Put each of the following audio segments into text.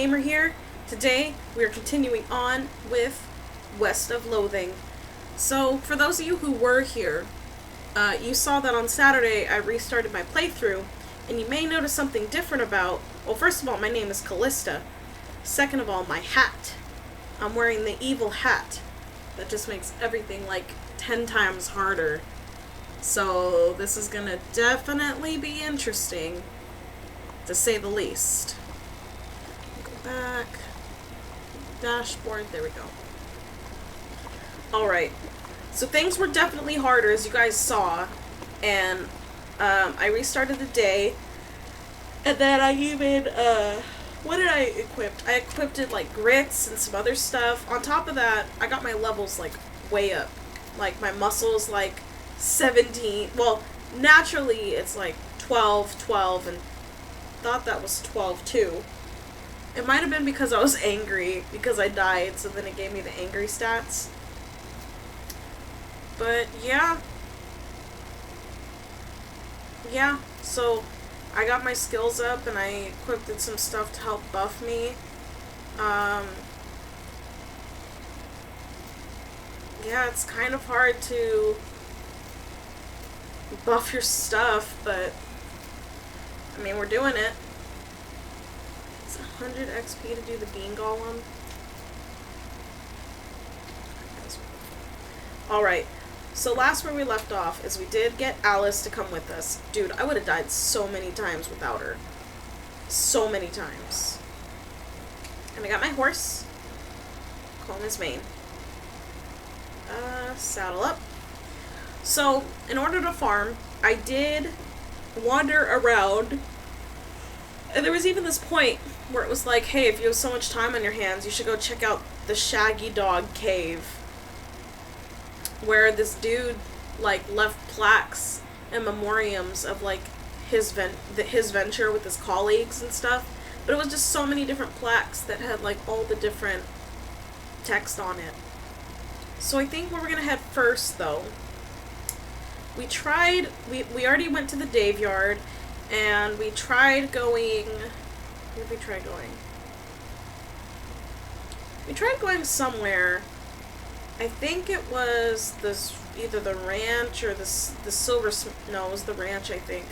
SpasmicGamer here. Today we are continuing on with West of Loathing. So for those of you who were here, you saw that on Saturday I restarted my playthrough, and you may notice something different about, well, first of all, my name is Callista. Second of all, my hat. I'm wearing the evil hat. That just makes everything like 10 times harder. So this is gonna definitely be interesting, to say the least. Go back. Dashboard, there we go. Alright, so things were definitely harder, as you guys saw, and I restarted the day, and then I even, what did I equip? I equipped it like grits and some other stuff. On top of that, I got my levels like way up. Like my muscles like 17, well, naturally it's like 12, and thought that was 12 too. It might have been because I was angry, because I died, so then it gave me the angry stats. But yeah. Yeah, so I got my skills up and I equipped some stuff to help buff me. Yeah, it's kind of hard to buff your stuff, but I mean, we're doing it. It's 100 XP to do the bean golem. Alright, so last where we left off is we did get Alice to come with us. Dude, I would have died so many times without her. So many times. And I got my horse. Call him his mane. Saddle up. So, in order to farm, I did wander around, and there was even this point where it was like, hey, if you have so much time on your hands, you should go check out the Shaggy Dog Cave, where this dude, like, left plaques and memoriams of, like, his venture with his colleagues and stuff, but it was just so many different plaques that had, like, all the different text on it. So I think where we're gonna head first, though, we already went to the Dave Yard, and we tried going, where did we try going? We tried going somewhere. I think it was either the ranch or the silver, no, it was the ranch, I think.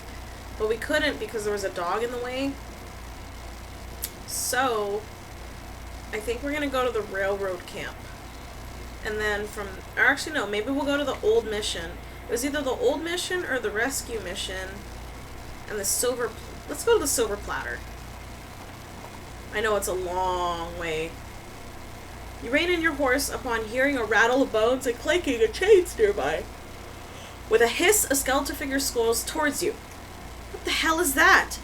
But we couldn't because there was a dog in the way. So, I think we're gonna go to the railroad camp. And then or actually no, maybe we'll go to the old mission. It was either the old mission or the rescue mission. And let's go to the silver platter. I know it's a long way. You rein in your horse upon hearing a rattle of bones and clanking of chains nearby. With a hiss, a skeleton figure scrolls towards you. What the hell is that?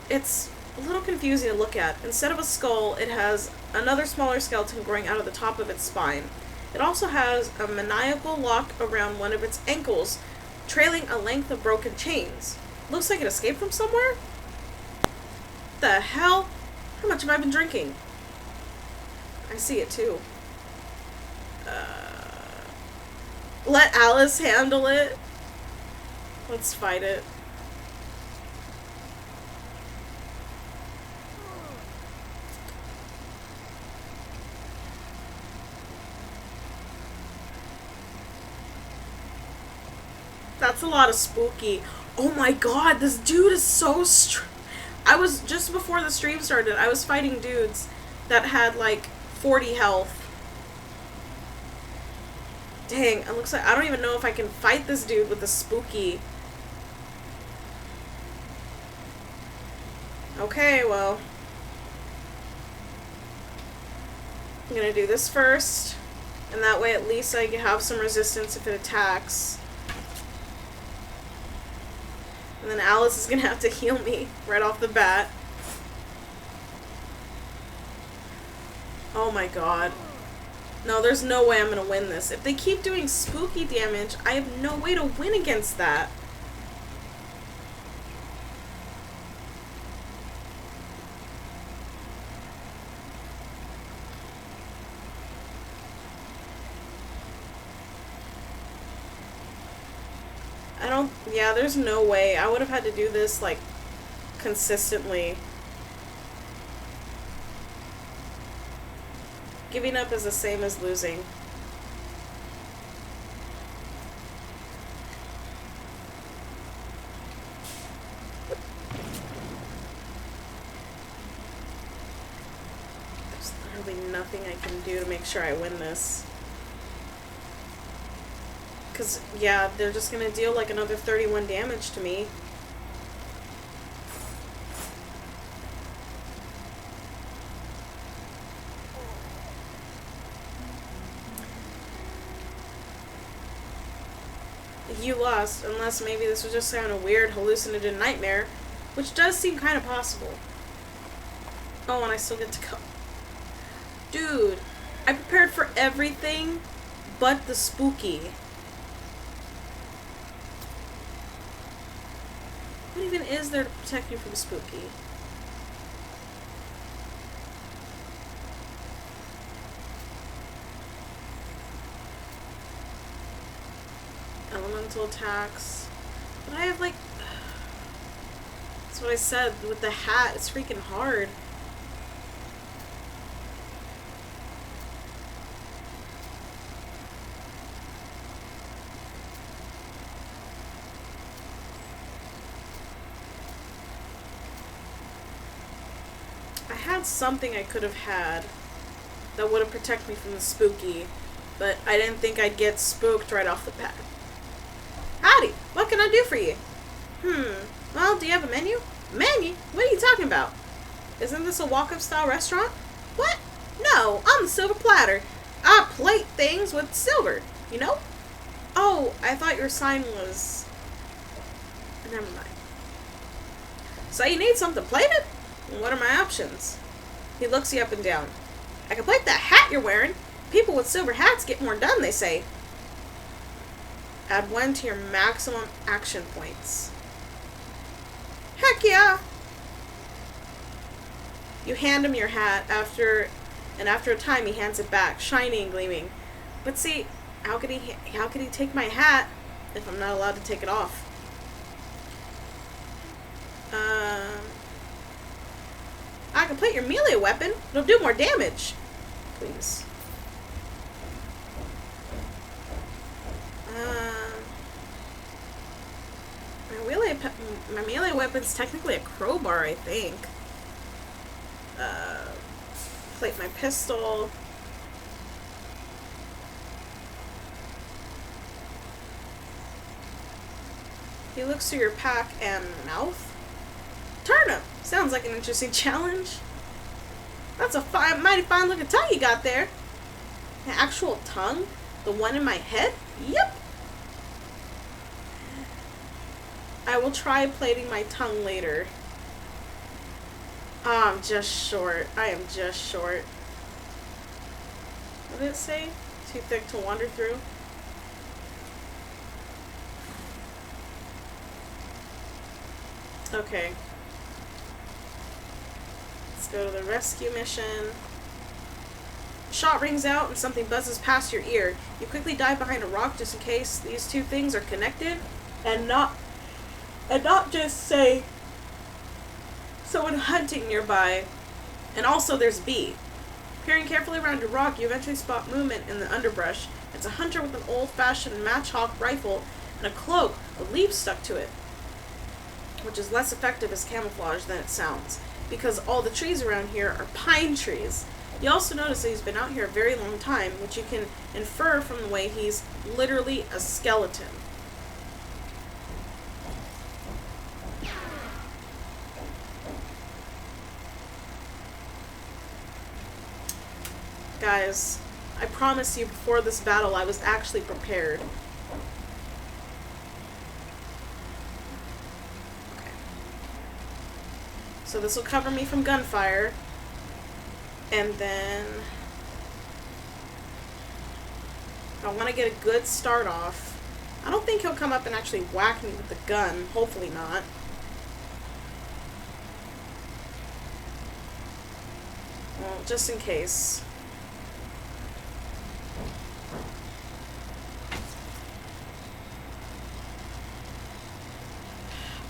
It's a little confusing to look at. Instead of a skull, it has another smaller skeleton growing out of the top of its spine. It also has a maniacal lock around one of its ankles, trailing a length of broken chains. Looks like it escaped from somewhere? The hell? How much have I been drinking? I see it too. Let Alice handle it. Let's fight it. That's a lot of spooky. Oh my god, this dude is so I was, just before the stream started, I was fighting dudes that had like 40 health. Dang, it looks like I don't even know if I can fight this dude with the spooky. Okay, well, I'm gonna do this first, and that way at least I can have some resistance if it attacks. And then Alice is gonna have to heal me right off the bat. Oh my god. No, there's no way I'm gonna win this. If they keep doing spooky damage, I have no way to win against that. Yeah, there's no way. I would have had to do this, like, consistently. Giving up is the same as losing. There's literally nothing I can do to make sure I win this. Because, yeah, they're just going to deal like another 31 damage to me. You lost, unless maybe this was just kind of weird hallucinated nightmare, which does seem kind of possible. Oh, and I still get to go. Dude, I prepared for everything but the spooky. What even is there to protect you from spooky? Elemental attacks. But I have like... That's what I said with the hat. It's freaking hard. I had something I could have had that would have protected me from the spooky, but I didn't think I'd get spooked right off the bat. Howdy, what can I do for you? Well, do you have a menu? Menu? What are you talking about? Isn't this a walk-up style restaurant? What? No, I'm the silver platter. I plate things with silver, you know? Oh, I thought your sign was... Never mind. So you need something plated? What are my options? He looks you up and down. I can plate that hat you're wearing. People with silver hats get more done, they say. Add 1 to your maximum action points. Heck yeah! You hand him your hat after a time he hands it back, shiny and gleaming. But see, how could he take my hat if I'm not allowed to take it off? I can plate your melee weapon. It'll do more damage. Please. My melee weapon's technically a crowbar, I think. Plate my pistol. He looks through your pack and mouth. Turnip! Sounds like an interesting challenge. That's a mighty fine looking tongue you got there. An actual tongue? The one in my head? Yep. I will try plating my tongue later. Oh, I'm just short. I am just short. What did it say? Too thick to wander through? Okay. Let's go to the rescue mission. Shot rings out and something buzzes past your ear. You quickly dive behind a rock just in case these two things are connected, and not just say someone hunting nearby. And also there's B. Peering carefully around your rock, you eventually spot movement in the underbrush. It's a hunter with an old-fashioned matchhawk rifle and a cloak with leaves stuck to it, which is less effective as camouflage than it sounds, because all the trees around here are pine trees. You also notice that he's been out here a very long time, which you can infer from the way he's literally a skeleton. Guys, I promise you before this battle I was actually prepared. Okay. So this will cover me from gunfire. And then I want to get a good start off. I don't think he'll come up and actually whack me with the gun. Hopefully not. Well, just in case.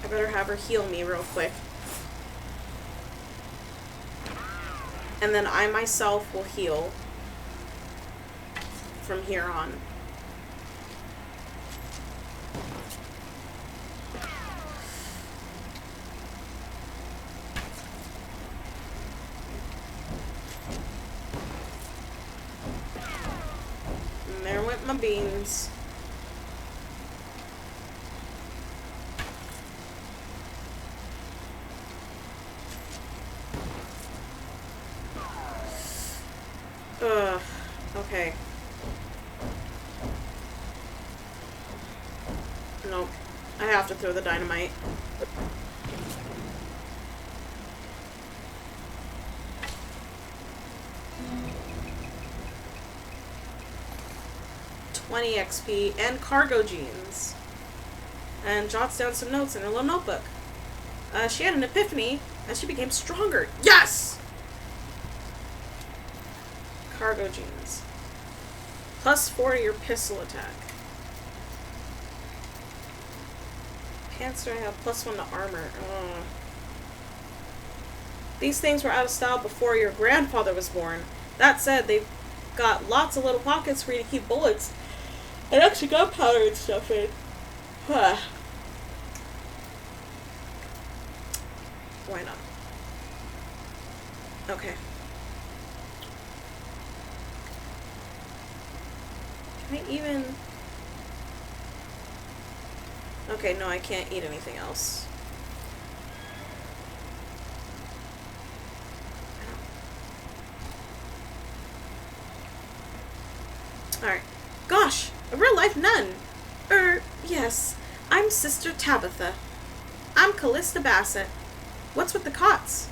I better have her heal me real quick. And then I myself will heal. from here on. And there went my beans. Ugh. Okay. Nope. I have to throw the dynamite. $20 XP and cargo jeans. And jots down some notes in her little notebook. She had an epiphany and she became stronger. Yes! Cargo jeans. +4 to your pistol attack. Pants do I have? +1 to armor. These things were out of style before your grandfather was born. That said, they've got lots of little pockets for you to keep bullets and extra gunpowder and stuff in. Huh. Why not? Okay. Can I even... Okay, no, I can't eat anything else. Alright. Gosh! A real-life nun! Yes. I'm Sister Tabitha. I'm Callista Bassett. What's with the cots?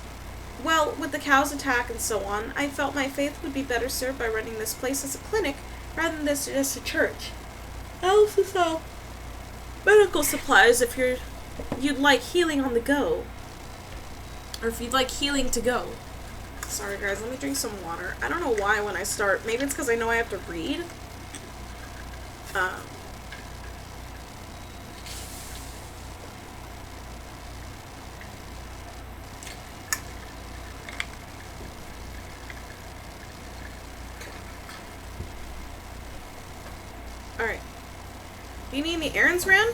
Well, with the cow's attack and so on, I felt my faith would be better served by running this place as a clinic rather than this just a church. I also sell medical supplies if you'd like healing on the go. Or if you'd like healing to go. Sorry guys, let me drink some water. I don't know why when I start, maybe it's because I know I have to read. Alright. Do you need any errands ran?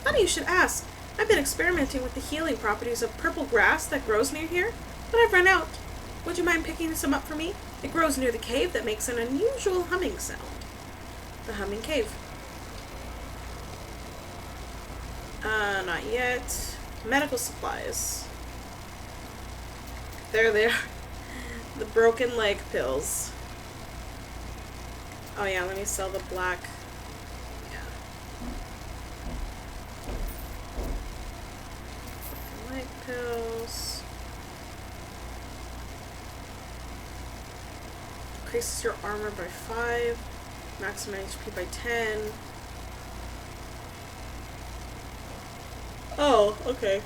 Funny you should ask. I've been experimenting with the healing properties of purple grass that grows near here, but I've run out. Would you mind picking some up for me? It grows near the cave that makes an unusual humming sound. The humming cave. Not yet. Medical supplies. There they are. The broken leg pills. Oh yeah, let me sell the black. Yeah. Broken leg pills. Increases your armor by 5. Maximum HP by 10. Oh, okay.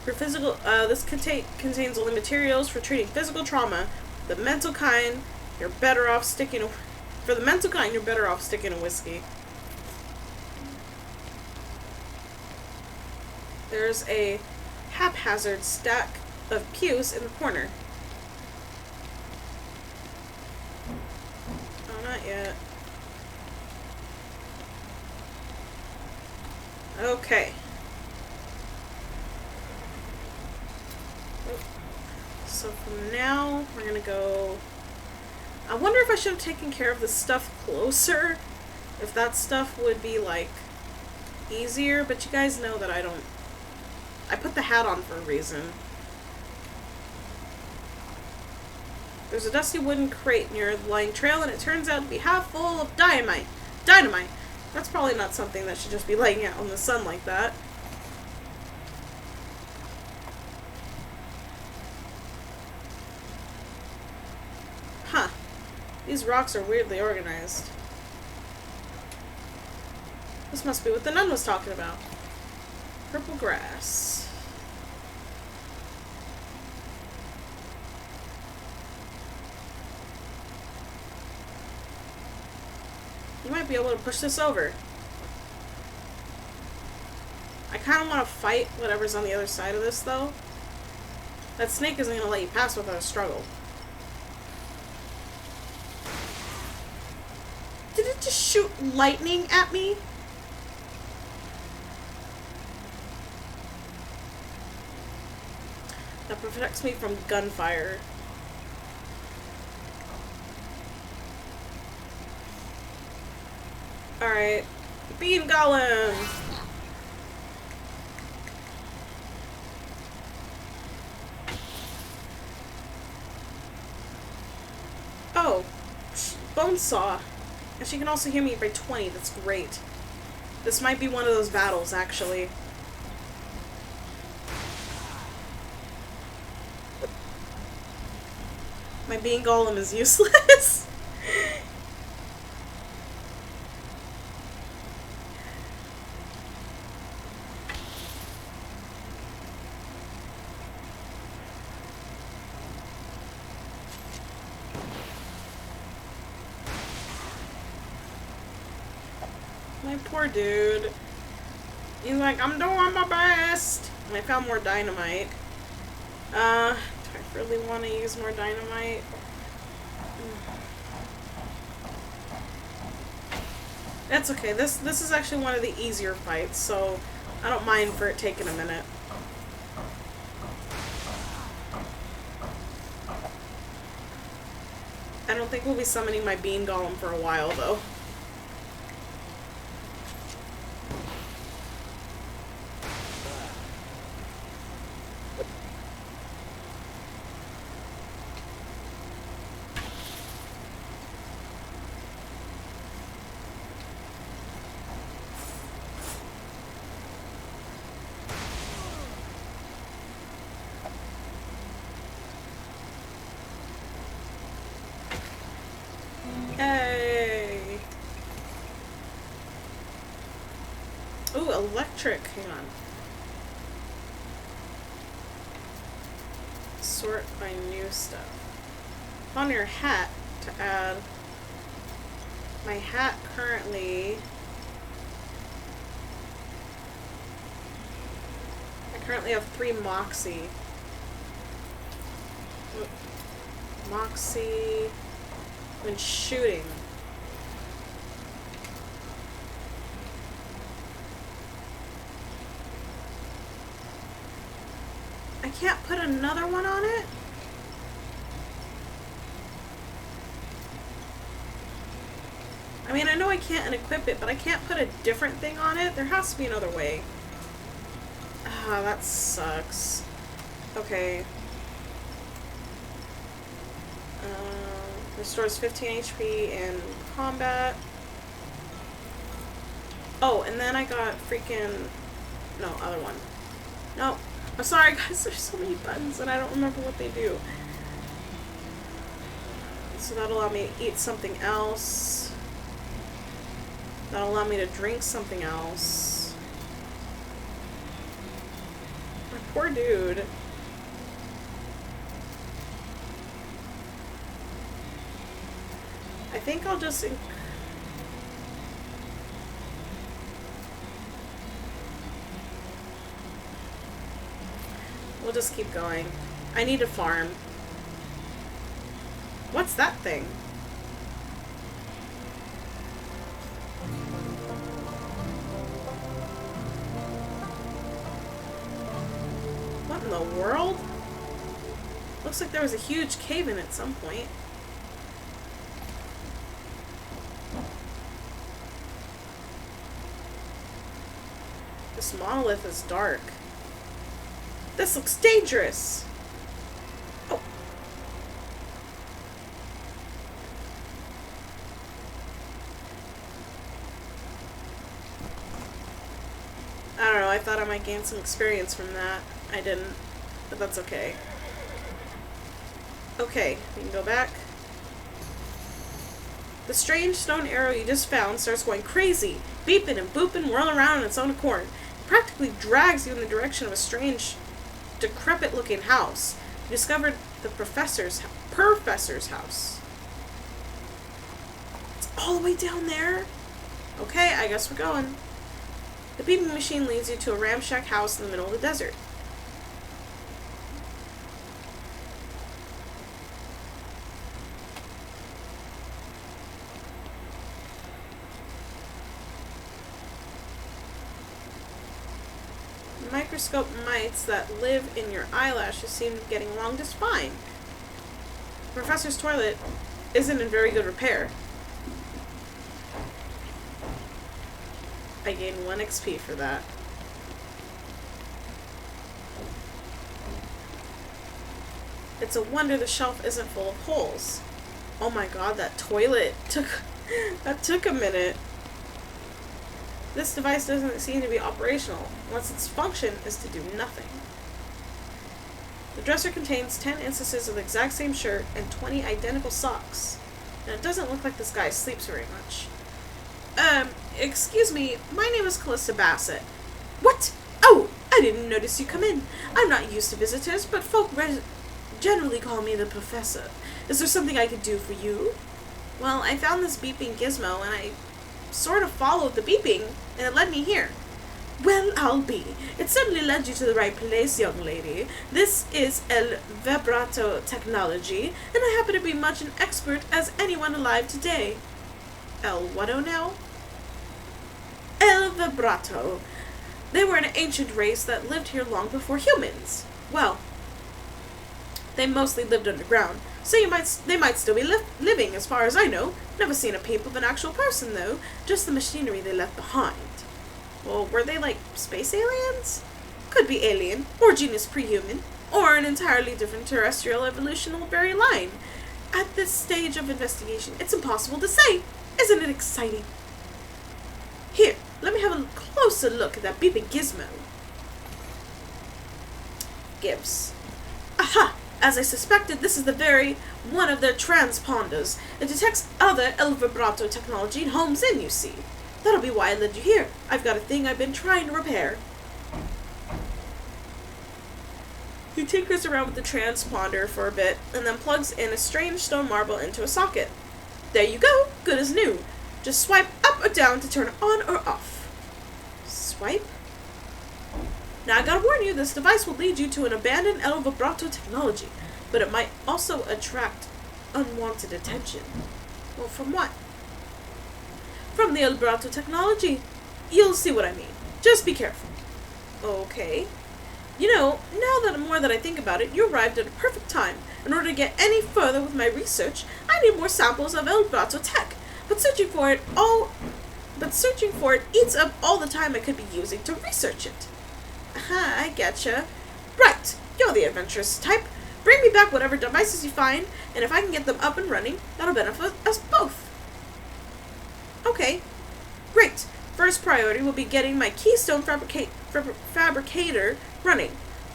For physical, this contains only materials for treating physical trauma. The mental kind, you're better off sticking. For the mental kind, you're better off sticking to whiskey. There's a haphazard stack of pews in the corner. Oh, not yet. Okay. So from now, we're gonna go... I wonder if I should have taken care of the stuff closer. If that stuff would be, like, easier. But you guys know that I don't... I put the hat on for a reason. There's a dusty wooden crate near the lying trail, and it turns out to be half full of dynamite. Dynamite! That's probably not something that should just be laying out in the sun like that. Huh. These rocks are weirdly organized. This must be what the nun was talking about. Purple grass. You might be able to push this over. I kind of want to fight whatever's on the other side of this, though. That snake isn't going to let you pass without a struggle. just shoot lightning at me? That protects me from gunfire. Alright. Bean Golem! Oh. Bonesaw. And she can also hear me by 20. That's great. This might be one of those battles, actually. My Bean Golem is useless. My poor dude. He's like, I'm doing my best. And I found more dynamite. Do I really want to use more dynamite? That's okay. This is actually one of the easier fights, so I don't mind for it taking a minute. I don't think we'll be summoning my Bean Golem for a while, though. Hey! Ooh, electric. Hang on. Sort by new stuff. On your hat to add. My hat currently. I currently have 3 Moxie. Moxie. When shooting. I can't put another one on it? I mean, I know I can't unequip it, but I can't put a different thing on it. There has to be another way. Ah, that sucks. Okay. Restores 15 HP in combat. Oh, and then I got freaking... No, other one. No. I'm sorry, guys. There's so many buttons and I don't remember what they do. So that'll allow me to eat something else. That'll allow me to drink something else. My poor dude. I think I'll just... We'll just keep going. I need to farm. What's that thing? What in the world? Looks like there was a huge cave-in at some point. This monolith is dark. This looks dangerous! Oh. I don't know, I thought I might gain some experience from that. I didn't, but that's okay. Okay, we can go back. The strange stone arrow you just found starts going crazy, beeping and booping, whirling around on its own accord. It practically drags you in the direction of a strange, decrepit-looking house. You discovered the professor's house. It's all the way down there? Okay, I guess we're going. The beeping machine leads you to a ramshack house in the middle of the desert. microscope mites that live in your eyelashes seem to be getting along just fine. The professor's toilet isn't in very good repair. I gained 1 XP for that. It's a wonder the shelf isn't full of holes. Oh my god, that toilet took a minute. This device doesn't seem to be operational, unless its function is to do nothing. The dresser contains 10 instances of the exact same shirt and 20 identical socks. And it doesn't look like this guy sleeps very much. Excuse me, my name is Callista Bassett. What? Oh, I didn't notice you come in. I'm not used to visitors, but folk generally call me the professor. Is there something I could do for you? Well, I found this beeping gizmo, and I sort of followed the beeping, and it led me here. Well, I'll be. It certainly led you to the right place, young lady. This is El Vibrato technology, and I happen to be much an expert as anyone alive today. El whato now? El Vibrato. They were an ancient race that lived here long before humans. Well, they mostly lived underground, so they might still be living as far as I know. Never seen a peep of an actual person, though. Just the machinery they left behind. Well, were they like space aliens? Could be alien, or genus pre-human, or an entirely different terrestrial evolutional very line. At this stage of investigation, it's impossible to say. Isn't it exciting? Here, let me have a closer look at that beeping gizmo. Gibbs. Aha! As I suspected, this is the very one of their transponders. It detects other El Vibrato technology and homes in, you see. That'll be why I led you here. I've got a thing I've been trying to repair. He tinkers around with the transponder for a bit, and then plugs in a strange stone marble into a socket. There you go, good as new. Just swipe up or down to turn it on or off. Swipe? Now I gotta warn you, this device will lead you to an abandoned El Vibrato technology, but it might also attract unwanted attention. Well, from what? From the El Vibrato technology. You'll see what I mean. Just be careful. Okay. You know, now that I think about it, you arrived at a perfect time. In order to get any further with my research, I need more samples of El Vibrato tech. But searching for it eats up all the time I could be using to research it. Aha, I getcha. Right, you're the adventurous type. Bring me back whatever devices you find, and if I can get them up and running, that'll benefit us both. Okay, great. First priority will be getting my Keystone fabricator running.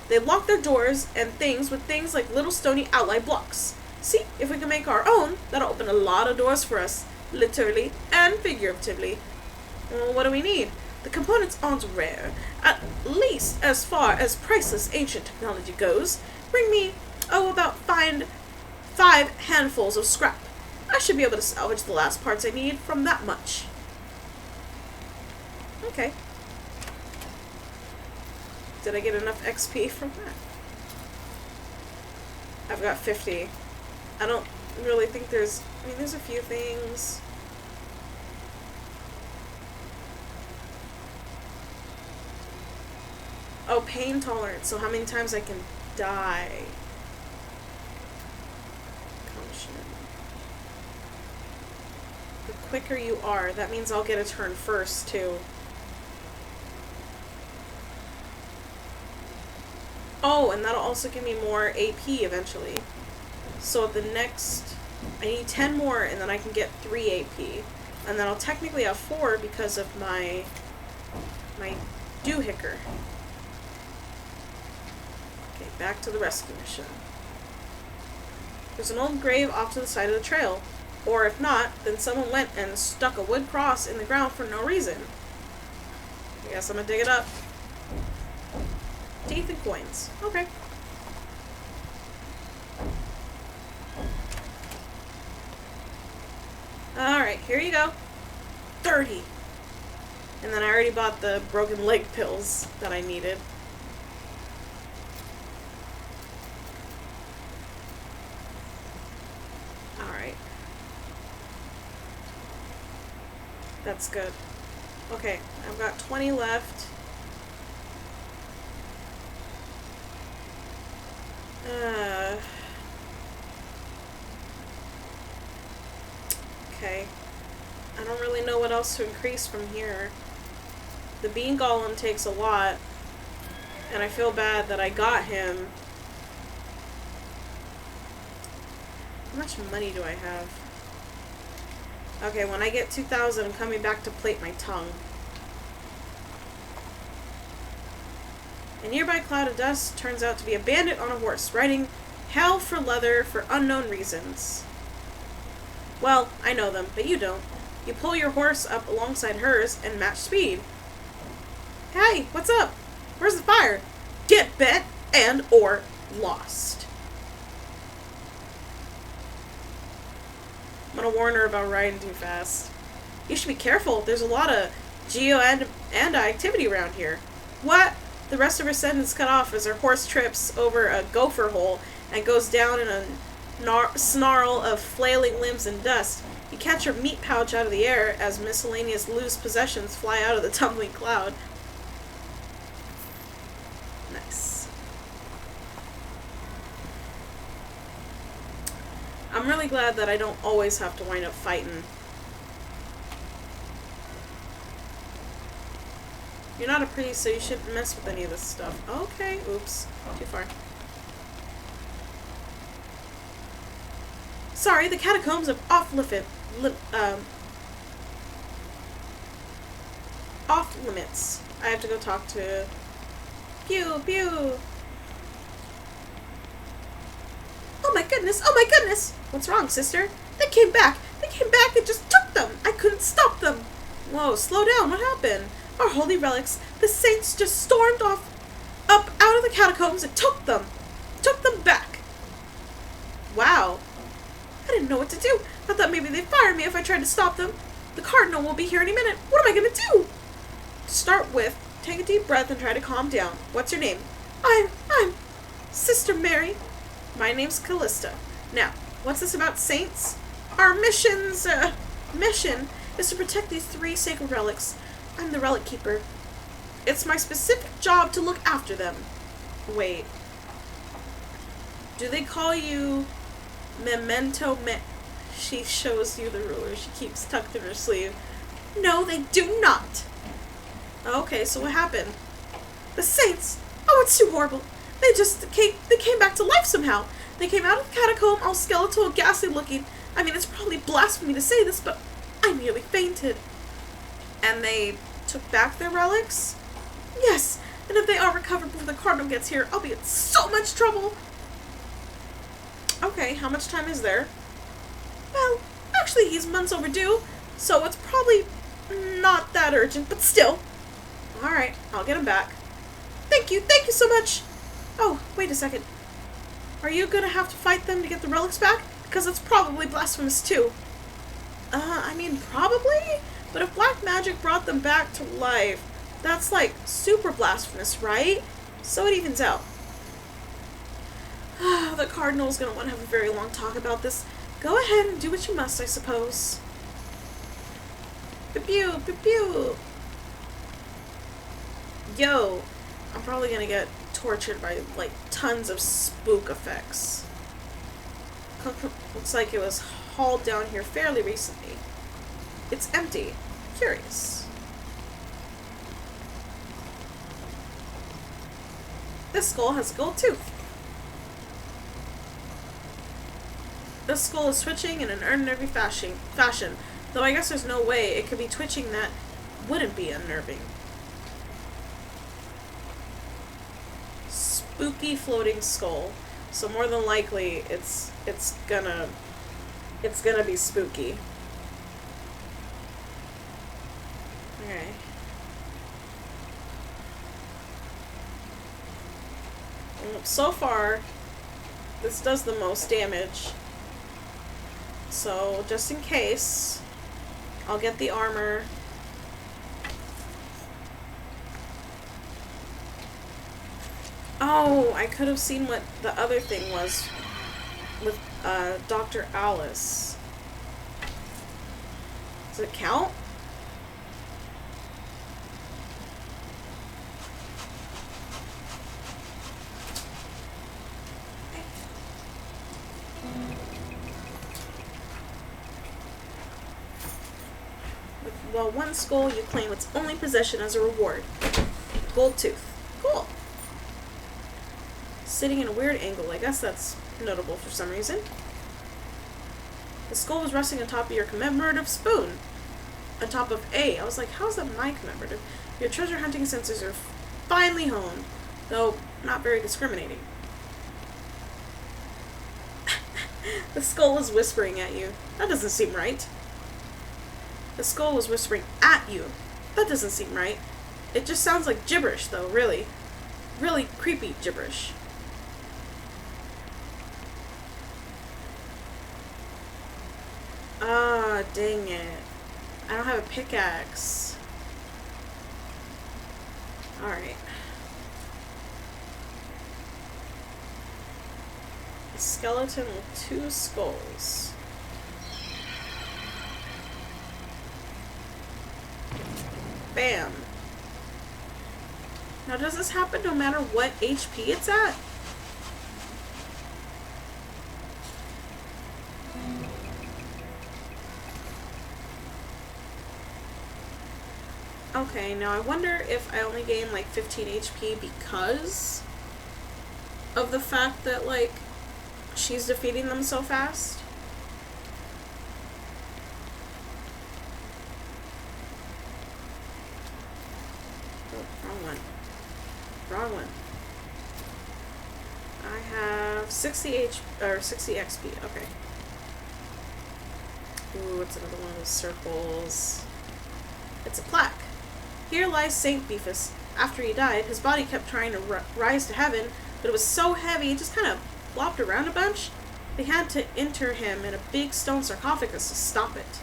They lock their doors and things with things like little stony outline blocks. See, if we can make our own, that'll open a lot of doors for us, literally and figuratively. Well, what do we need? The components aren't rare, at least as far as priceless ancient technology goes. Bring me, about 5 handfuls of scrap. I should be able to salvage the last parts I need from that much. Okay. Did I get enough XP from that? I've got 50. I don't really think there's a few things. Oh, pain tolerance, so how many times I can die. Caution. The quicker you are, that means I'll get a turn first, too. Oh, and that'll also give me more AP eventually. So the next, I need 10 more, and then I can get 3 AP. And then I'll technically have 4 because of my doohicker. Okay, back to the rescue mission. There's an old grave off to the side of the trail. Or if not, then someone went and stuck a wood cross in the ground for no reason. I guess I'm gonna dig it up. Teeth and coins. Okay. Alright, here you go. 30. And then I already bought the broken leg pills that I needed. Alright. That's good. Okay, I've got 20 left. Okay. I don't really know what else to increase from here. The bean golem takes a lot, and I feel bad that I got him. How much money do I have? Okay, when I get 2,000, I'm coming back to plate my tongue. A nearby cloud of dust turns out to be a bandit on a horse, riding hell for leather for unknown reasons. Well, I know them, but you don't. You pull your horse up alongside hers and match speed. Hey, what's up? Where's the fire? Get bent and or lost. I'm gonna warn her about riding too fast. You should be careful. There's a lot of geo and activity around here. What? The rest of her sentence cut off as her horse trips over a gopher hole and goes down in a snarl of flailing limbs and dust. You catch her meat pouch out of the air as miscellaneous loose possessions fly out of the tumbling cloud. Nice. I'm really glad that I don't always have to wind up fighting. You're not a priest, so you shouldn't mess with any of this stuff. Okay, oops. Too far. Sorry, the catacombs of off limits. I have to go talk to... Pew, pew! Oh my goodness, oh my goodness! What's wrong, sister? They came back! They came back and just took them! I couldn't stop them! Whoa, slow down, what happened? Our holy relics. The saints just stormed up out of the catacombs and took them back. Wow. I didn't know what to do. I thought maybe they'd fire me if I tried to stop them. The cardinal will be here any minute. What am I going to do? To start with, take a deep breath and try to calm down. What's your name? I'm Sister Mary. My name's Callista. Now, what's this about saints? Our mission is to protect these 3 sacred relics. I'm the relic keeper. It's my specific job to look after them. Wait. Do they call you Memento She shows you the ruler she keeps tucked in her sleeve. No, they do not. Okay, so what happened? The saints. Oh, it's too horrible. They came back to life somehow. They came out of the catacomb all skeletal and ghastly looking. I mean, it's probably blasphemy to say this, but I nearly fainted. And they took back their relics? Yes, and if they aren't recovered before the cardinal gets here, I'll be in so much trouble. Okay, how much time is there? Well, actually he's months overdue, so it's probably not that urgent, but still. Alright, I'll get him back. Thank you so much. Oh, wait a second. Are you gonna have to fight them to get the relics back? Because it's probably blasphemous too. I mean, probably? But if black magic brought them back to life, that's like super blasphemous, right? So it evens out. The cardinal's gonna want to have a very long talk about this. Go ahead and do what you must, I suppose. Pew pew pew. Yo, I'm probably gonna get tortured by like tons of spook effects. Looks like it was hauled down here fairly recently. It's empty. Curious. This skull has a gold tooth. This skull is twitching in an unnerving fashion, though I guess there's no way it could be twitching that wouldn't be unnerving. Spooky floating skull. So more than likely it's gonna be spooky. Okay. Well, so far, this does the most damage. So, just in case, I'll get the armor. Oh, I could have seen what the other thing was with Dr. Alice. Does it count? while one skull you claim its only possession as a reward. Gold tooth. Cool. Sitting in a weird angle. I guess that's notable for some reason. The skull was resting on top of your commemorative spoon. On top of A. I was like, how's that my commemorative? Your treasure hunting senses are finely honed, though not very discriminating. The skull was whispering at you. That doesn't seem right. The skull was whispering at you. That doesn't seem right. It just sounds like gibberish, though, really. Really creepy gibberish. Ah, dang it. I don't have a pickaxe. Alright. A skeleton with 2 skulls. Bam. Now, does this happen no matter what HP it's at? Okay, now I wonder if I only gain like 15 HP because of the fact that, like, she's defeating them so fast. Oh, wrong one. Wrong one. I have 60 XP. Okay. Ooh, it's another one of those circles. It's a plaque. Here lies Saint Beefus. After he died, his body kept trying to rise to heaven, but it was so heavy it just kind of flopped around a bunch. They had to enter him in a big stone sarcophagus to stop it.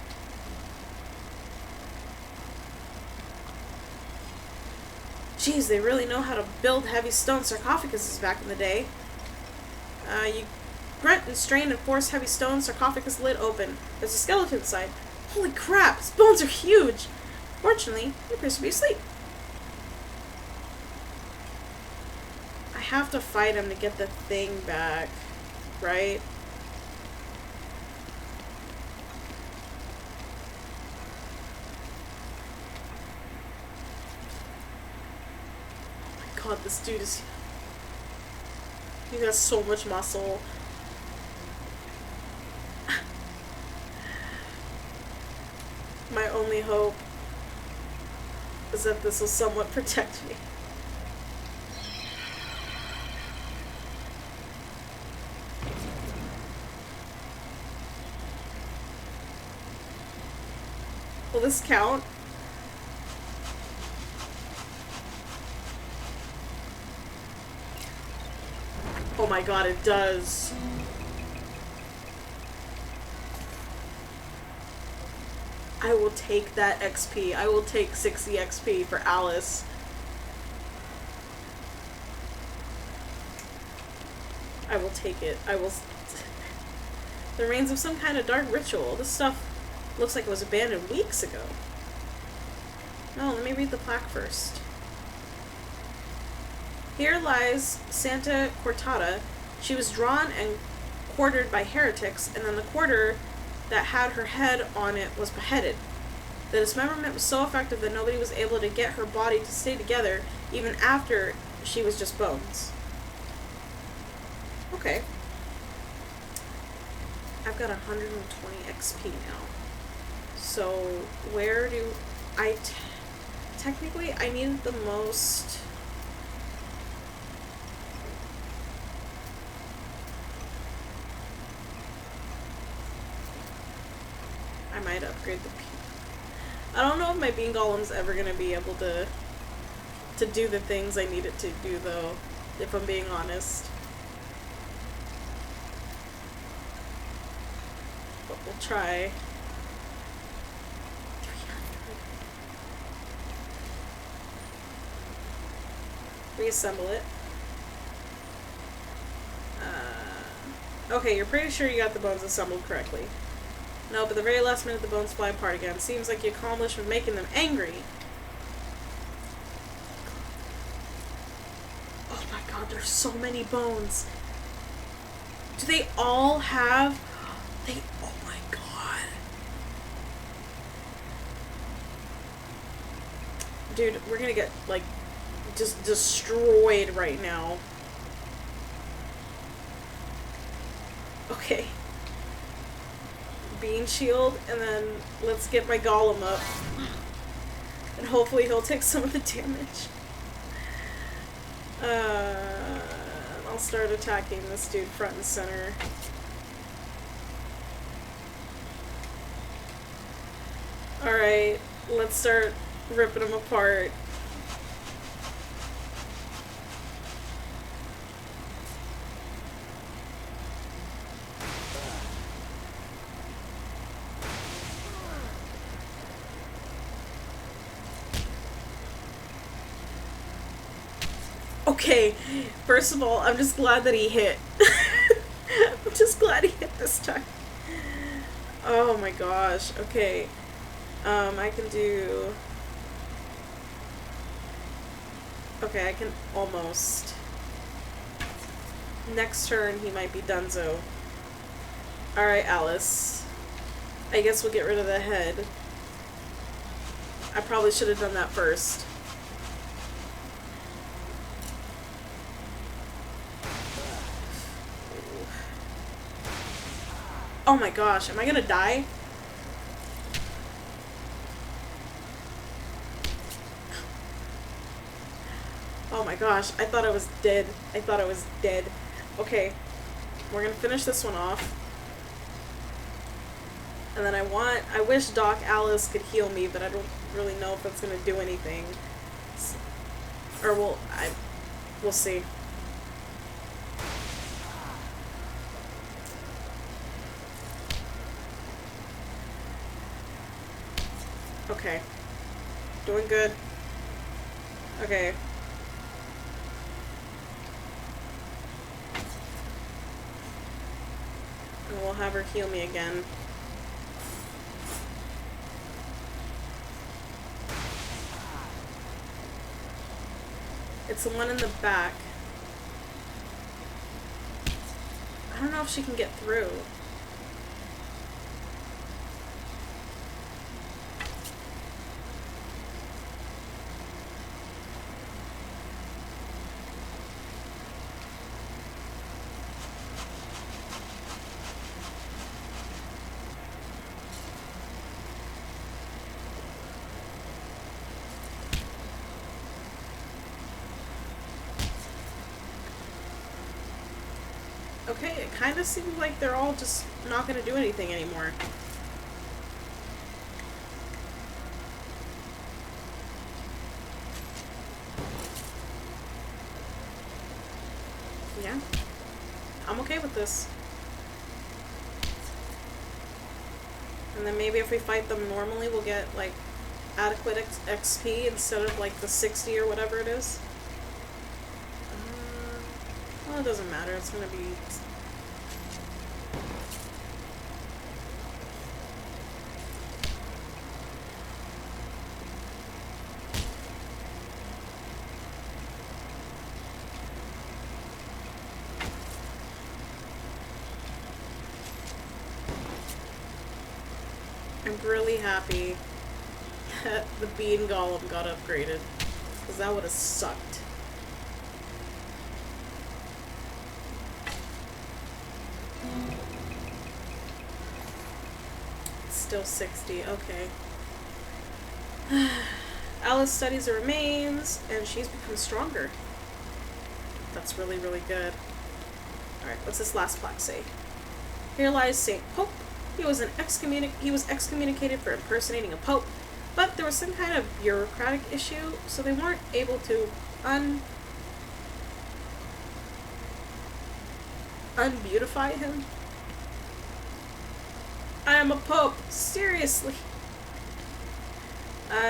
Geez, they really know how to build heavy stone sarcophaguses back in the day. You grunt and strain and force heavy stone sarcophagus lid open. There's a skeleton inside. Holy crap, his bones are huge! Fortunately, he appears to be asleep. I have to fight him to get the thing back, right? Oh my god, this dude is... He has so much muscle. My only hope is that this will somewhat protect me. Will this count? Oh my god, it does. I will take that XP. I will take 60 XP for Alice. I will take it. I will... The remains of some kind of dark ritual. This stuff looks like it was abandoned weeks ago. No, let me read the plaque first. Here lies Santa Cortada. She was drawn and quartered by heretics, and then the quarter that had her head on it was beheaded. The dismemberment was so effective that nobody was able to get her body to stay together even after she was just bones. Okay. I've got 120 XP now. So where do I... Technically, I need the most... I might upgrade the... I don't know if my bean golem's ever gonna be able to do the things I need it to do, though, if I'm being honest. But we'll try. 300. Reassemble it. Okay, you're pretty sure you got the bones assembled correctly. No, but at the very last minute the bones fly apart again. Seems like you accomplished with making them angry. Oh my god, there's so many bones. Do they all have... oh my god. Dude, we're gonna get, like, just destroyed right now. Okay. Bean shield, and then let's get my golem up. And hopefully he'll take some of the damage. I'll start attacking this dude front and center. Alright, let's start ripping him apart. Okay, first of all, I'm just glad that he hit. I'm just glad he hit this time. Oh my gosh, okay. I can do... Okay, I can almost... Next turn, he might be donezo. Alright, Alice. I guess we'll get rid of the head. I probably should have done that first. Oh my gosh, am I gonna die? Oh my gosh, I thought I was dead. I thought I was dead. Okay, we're gonna finish this one off. And then I wish Doc Alice could heal me, but I don't really know if that's gonna do anything. Or we'll see. Okay. Doing good. Okay. And we'll have her heal me again. It's the one in the back. I don't know if she can get through. Okay, it kind of seems like they're all just not going to do anything anymore. Yeah. I'm okay with this. And then maybe if we fight them normally, we'll get, like, adequate XP instead of, like, the 60 or whatever it is. Well, it doesn't matter. It's gonna be... I'm really happy that the bean golem got upgraded, because that would have sucked. Still 60, okay. Alice studies the remains, and she's become stronger. That's really, really good. Alright, what's this last plaque say? Here lies Saint Pope. He was excommunicated for impersonating a pope, but there was some kind of bureaucratic issue, so they weren't able to unbeautify him. I am a pope. Seriously.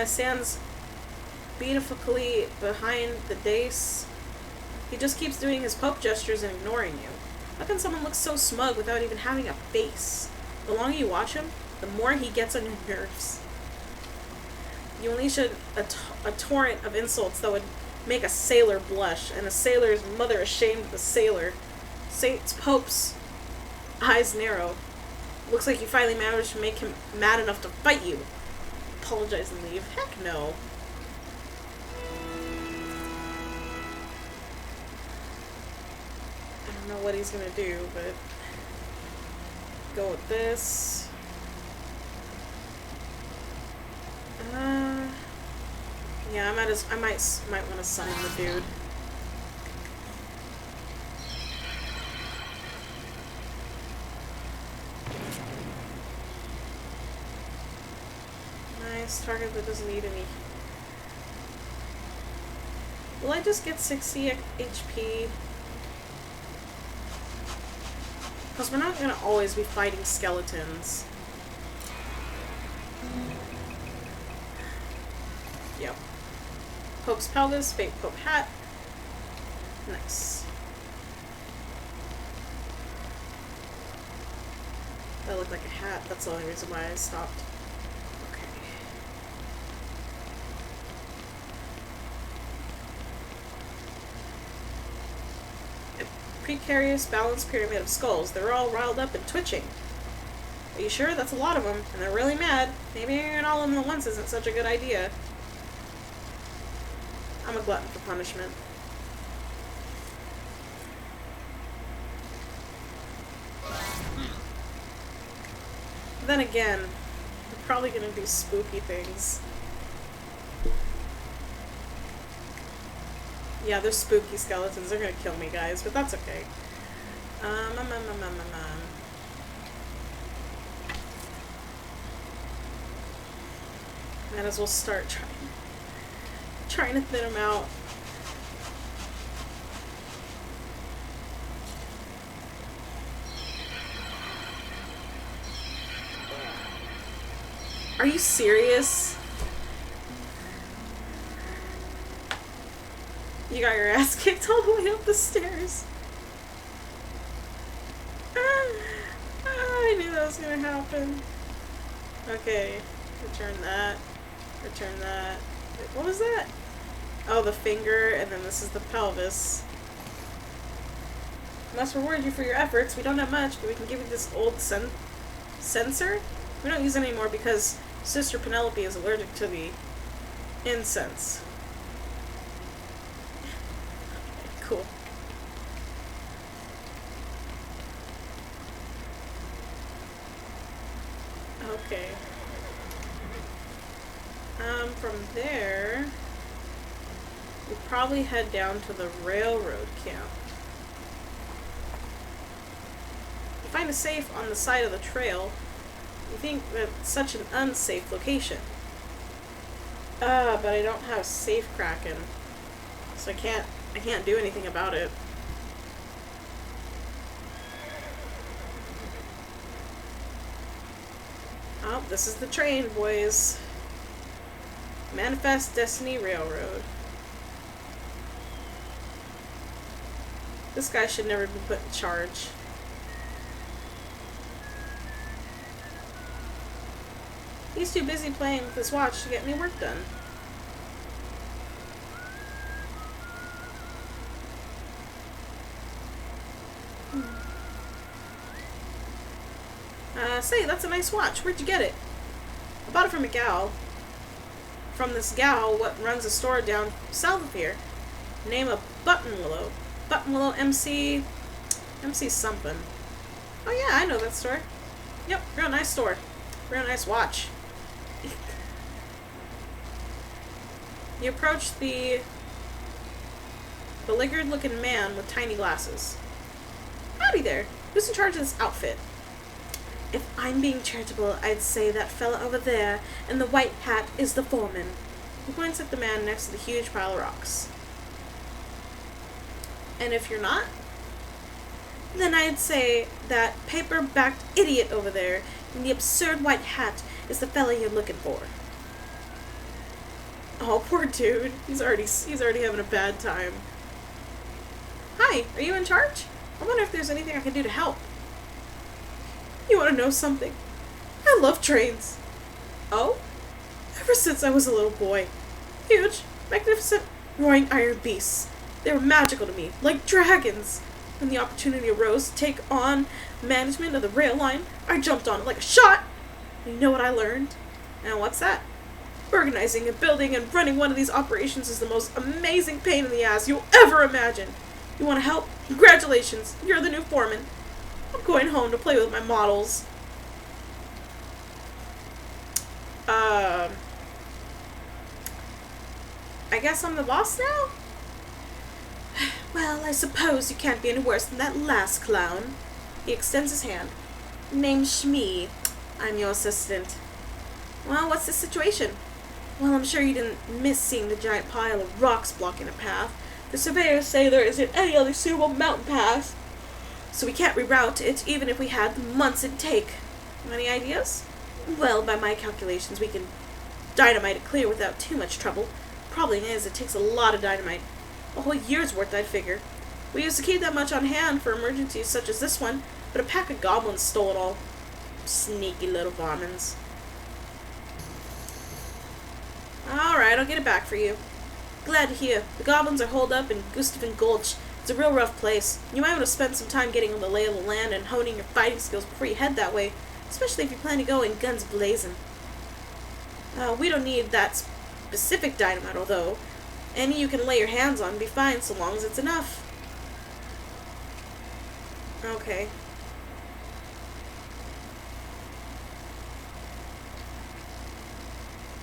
Stands beatifically behind the dais. He just keeps doing his pope gestures and ignoring you. How can someone look so smug without even having a face? The longer you watch him, the more he gets on your nerves. You unleash a torrent of insults that would make a sailor blush, and a sailor's mother ashamed of the sailor. Saint Pope's eyes narrow. Looks like you finally managed to make him mad enough to fight you. Apologize and leave. Heck no. know what he's gonna do, but go with this. Yeah, I might want to summon the dude. Nice target that doesn't need any. Will I just get 60 HP? Because we're not gonna always be fighting skeletons. Yep. Pope's pelvis, fake Pope hat. Nice. That looked like a hat. That's the only reason why I stopped. Okay. A precarious, balanced pyramid of skulls. They're all riled up and twitching. Are you sure? That's a lot of them, and they're really mad. Maybe airing all of them at once isn't such a good idea. I'm a glutton for punishment. Then again, they're probably gonna do spooky things. Yeah, they're spooky skeletons. They're gonna kill me, guys, but that's okay. Might as well start trying to thin them out. Are you serious? You got your ass kicked all the way up the stairs. I knew that was gonna happen. Okay, return that. Return that. Wait, what was that? Oh, the finger, and then this is the pelvis. Must reward you for your efforts. We don't have much, but we can give you this old censer. We don't use it anymore because Sister Penelope is allergic to the incense. Cool. Okay. From there, we'll probably head down to the railroad camp. You find a safe on the side of the trail. You think that's such an unsafe location. But I don't have safe kraken, so I can't do anything about it. Oh, this is the train, boys. Manifest Destiny Railroad. This guy should never be put in charge. He's too busy playing with his watch to get any work done. Say, that's a nice watch. Where'd you get it? I bought it from a gal. From this gal what runs a store down south of here. Name of Buttonwillow. Buttonwillow MC something. Oh yeah, I know that store. Yep, real nice store. Real nice watch. You approach the beleaguered looking man with tiny glasses. Howdy there. Who's in charge of this outfit? If I'm being charitable, I'd say that fella over there in the white hat is the foreman. He points at the man next to the huge pile of rocks. And if you're not, then I'd say that paper-backed idiot over there in the absurd white hat is the fella you're looking for. Oh, poor dude. He's already having a bad time. Hi, are you in charge? I wonder if there's anything I can do to help. You want to know something? I love trains. Oh? Ever since I was a little boy. Huge, magnificent, roaring iron beasts. They were magical to me, like dragons. When the opportunity arose to take on management of the rail line, I jumped on it like a shot. And you know what I learned? And what's that? Organizing and building and running one of these operations is the most amazing pain in the ass you'll ever imagine. You want to help? Congratulations, you're the new foreman. I'm going home to play with my models. I guess I'm the boss now? Well, I suppose you can't be any worse than that last clown. He extends his hand. Name's Shmee. I'm your assistant. Well, what's the situation? Well, I'm sure you didn't miss seeing the giant pile of rocks blocking a path. The surveyors say there isn't any other suitable mountain path, so we can't reroute it even if we had the months it'd take. Any ideas? Well, by my calculations, we can dynamite it clear without too much trouble. Problem is, it takes a lot of dynamite. A whole year's worth, I'd figure. We used to keep that much on hand for emergencies such as this one, but a pack of goblins stole it all. Sneaky little varmints. Alright, I'll get it back for you. Glad to hear. The goblins are holed up in Gustavin Gulch. It's a real rough place. You might want to spend some time getting on the lay of the land and honing your fighting skills before you head that way, especially if you plan to go in guns blazing. We don't need that specific dynamite, although any you can lay your hands on be fine so long as it's enough. Okay.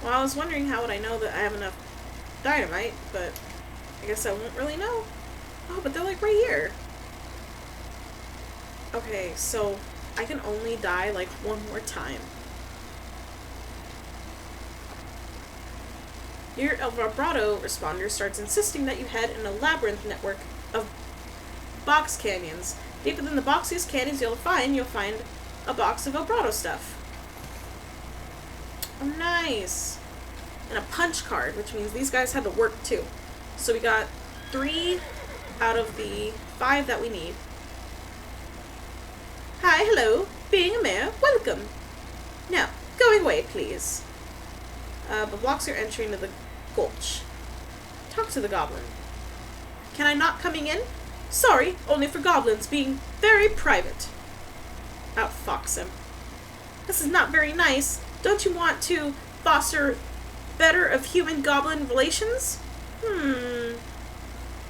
Well, I was wondering how would I know that I have enough dynamite, but I guess I won't really know. Oh, but they're like right here. Okay, so I can only die like one more time. Your El Vibrato responder starts insisting that you head in a labyrinth network of box canyons. Deeper than the boxiest canyons you'll find a box of vibrato stuff. Oh, nice. And a punch card, which means these guys had to work too. So we got 3 out of the 5 that we need. Hi, hello. Being a mayor, welcome. Now, going away, please. But blocks your entry into the gulch. Talk to the goblin. Can I not coming in? Sorry, only for goblins, being very private. Outfox him. This is not very nice. Don't you want to foster better of human-goblin relations?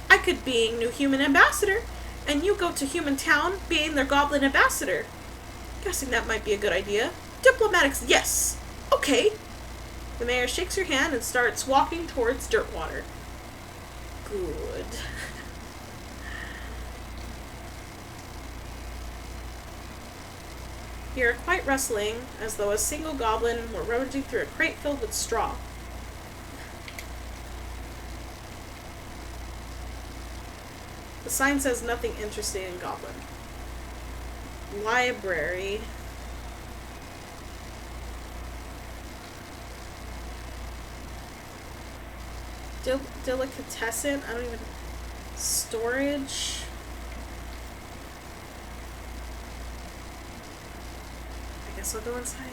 I could being new human ambassador, and you go to human town being their goblin ambassador. Guessing that might be a good idea. Diplomatics, yes. Okay. The mayor shakes your hand and starts walking towards Dirtwater. Good. You're quite rustling, as though a single goblin were rummaging through a crate filled with straw. The sign says nothing interesting in Goblin. Library. Delicatessen? I don't even... Storage? I guess I'll go inside.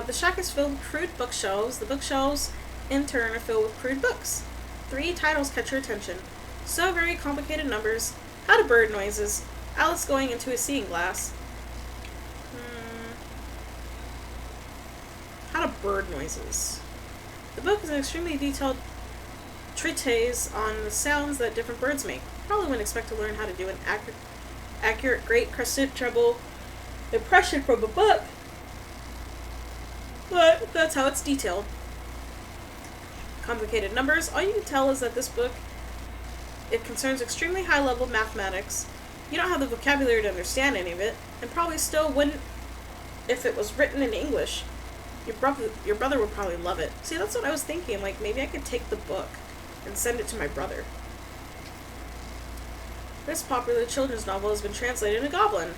The shack is filled with crude bookshelves. The bookshelves, in turn, are filled with crude books. 3 titles catch your attention. So very complicated numbers. How to bird noises. Alice going into a seeing glass. How to bird noises. The book is an extremely detailed treatise on the sounds that different birds make. Probably wouldn't expect to learn how to do an accurate great crescent treble impression from a book. But that's how it's detailed. Complicated numbers. All you can tell is that this book, it concerns extremely high-level mathematics. You don't have the vocabulary to understand any of it, and probably still wouldn't if it was written in English. Your brother would probably love it. See, that's what I was thinking. Like, maybe I could take the book and send it to my brother. This popular children's novel has been translated into Goblin.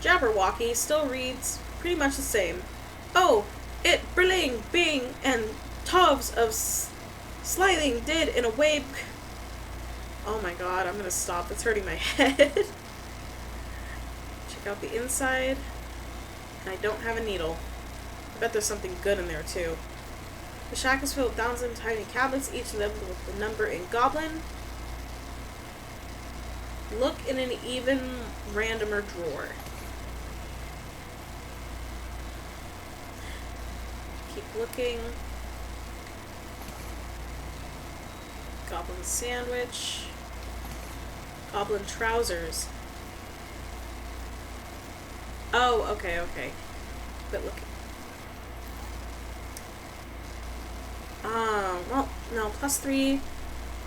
Jabberwocky still reads pretty much the same. Oh, it, brilling, bing, and tovs of slithing did in a way... Oh my god, I'm gonna stop. It's hurting my head. Check out the inside. And I don't have a needle. I bet there's something good in there, too. The shack is filled with thousands of tiny cabinets, each of them with the number in Goblin. Look in an even randomer drawer. Keep looking. Goblin sandwich. Goblin trousers. Oh, okay, okay. But look. Well, no, +3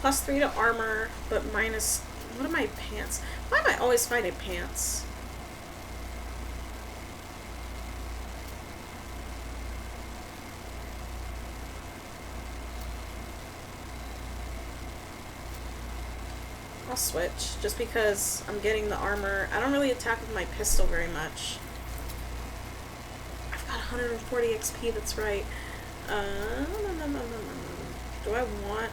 to armor, but minus, what are my pants? Why am I always finding pants? I'll switch, just because I'm getting the armor. I don't really attack with my pistol very much. I've got 140 XP, that's right. Do I want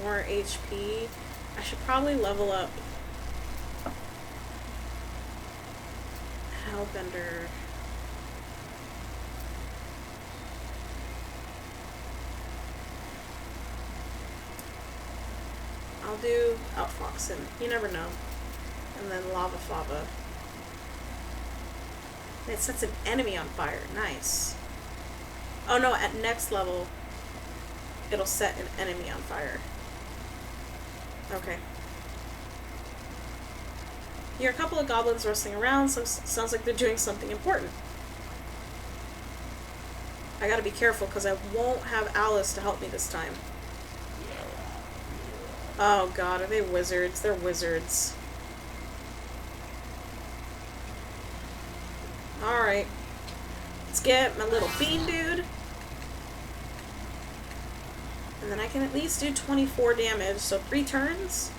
more HP? I should probably level up. Hellbender. I'll do Outfoxen. You never know. And then Lava Fava. It sets an enemy on fire. Nice. Oh no, at next level, it'll set an enemy on fire. Okay. You hear a couple of goblins rustling around, so sounds like they're doing something important. I gotta be careful, because I won't have Alice to help me this time. Oh god, are they wizards? They're wizards. Alright. Let's get my little bean dude. And then I can at least do 24 damage, so 3 turns.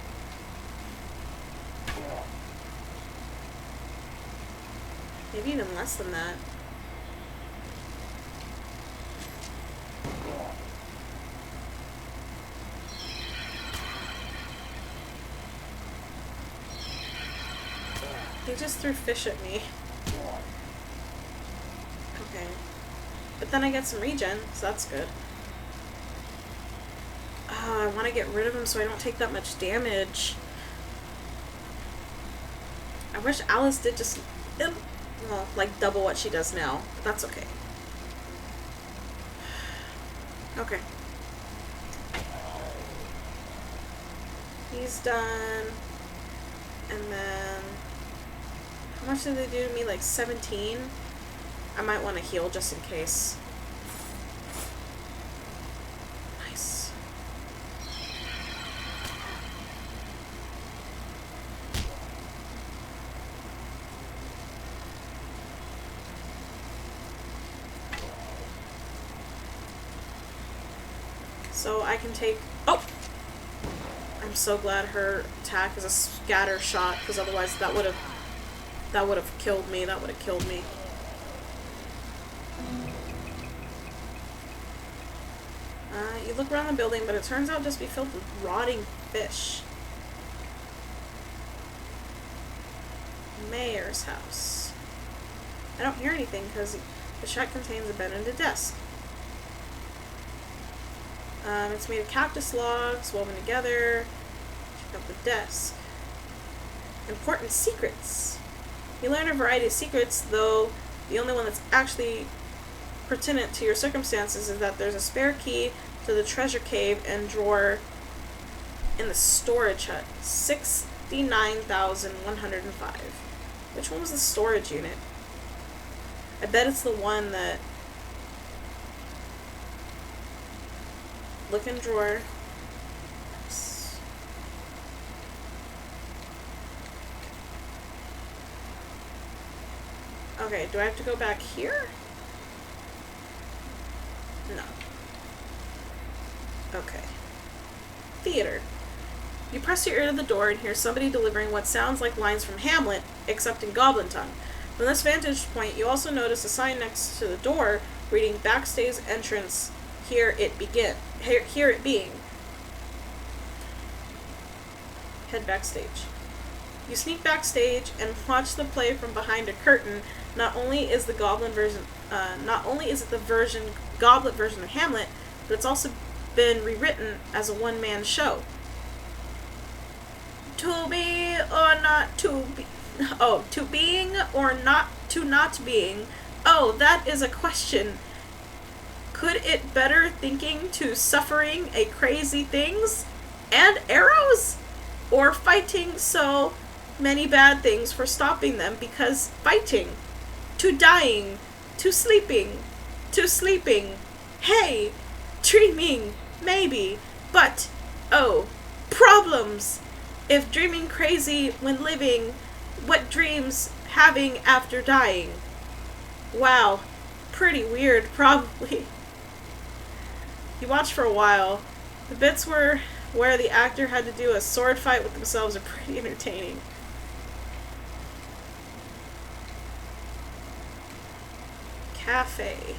Maybe even less than that. They just threw fish at me. Okay. But then I get some regen, so that's good. Oh, I want to get rid of him so I don't take that much damage. I wish Alice did just, well, like double what she does now. But that's okay. Okay. He's done. And then, how much did they do to me? Like 17? I might want to heal just in case. Nice. So I can take, oh! I'm so glad her attack is a scatter shot, because otherwise that would have killed me. That would have killed me. You look around the building, but it turns out just be filled with rotting fish. Mayor's house. I don't hear anything because the shack contains a bed and a desk. It's made of cactus logs woven together. Check out the desk. Important secrets. You learn a variety of secrets, though the only one that's actually pertinent to your circumstances is that there's a spare key to the treasure cave and drawer in the storage hut. 69,105. Which one was the storage unit? I bet it's the one that... Look in drawer. Yes. Okay, do I have to go back here? No. Okay. Theater. You press your ear to the door and hear somebody delivering what sounds like lines from Hamlet, except in Goblin tongue. From this vantage point, you also notice a sign next to the door reading "Backstage entrance. Here it begin. Here it being." Head backstage. You sneak backstage and watch the play from behind a curtain. Not only is the Goblet version of Hamlet, but it's also been rewritten as a one-man show. To be or not to be. Oh, to being or not to not being. Oh, that is a question. Could it better thinking to suffering a crazy things? and arrows? Or fighting so many bad things for stopping them because fighting, to dying, to sleeping, hey, dreaming, maybe, but, oh, problems. If dreaming crazy when living, what dreams having after dying? Wow, pretty weird, probably. You watched for a while. The bits where the actor had to do a sword fight with themselves are pretty entertaining. Cafe.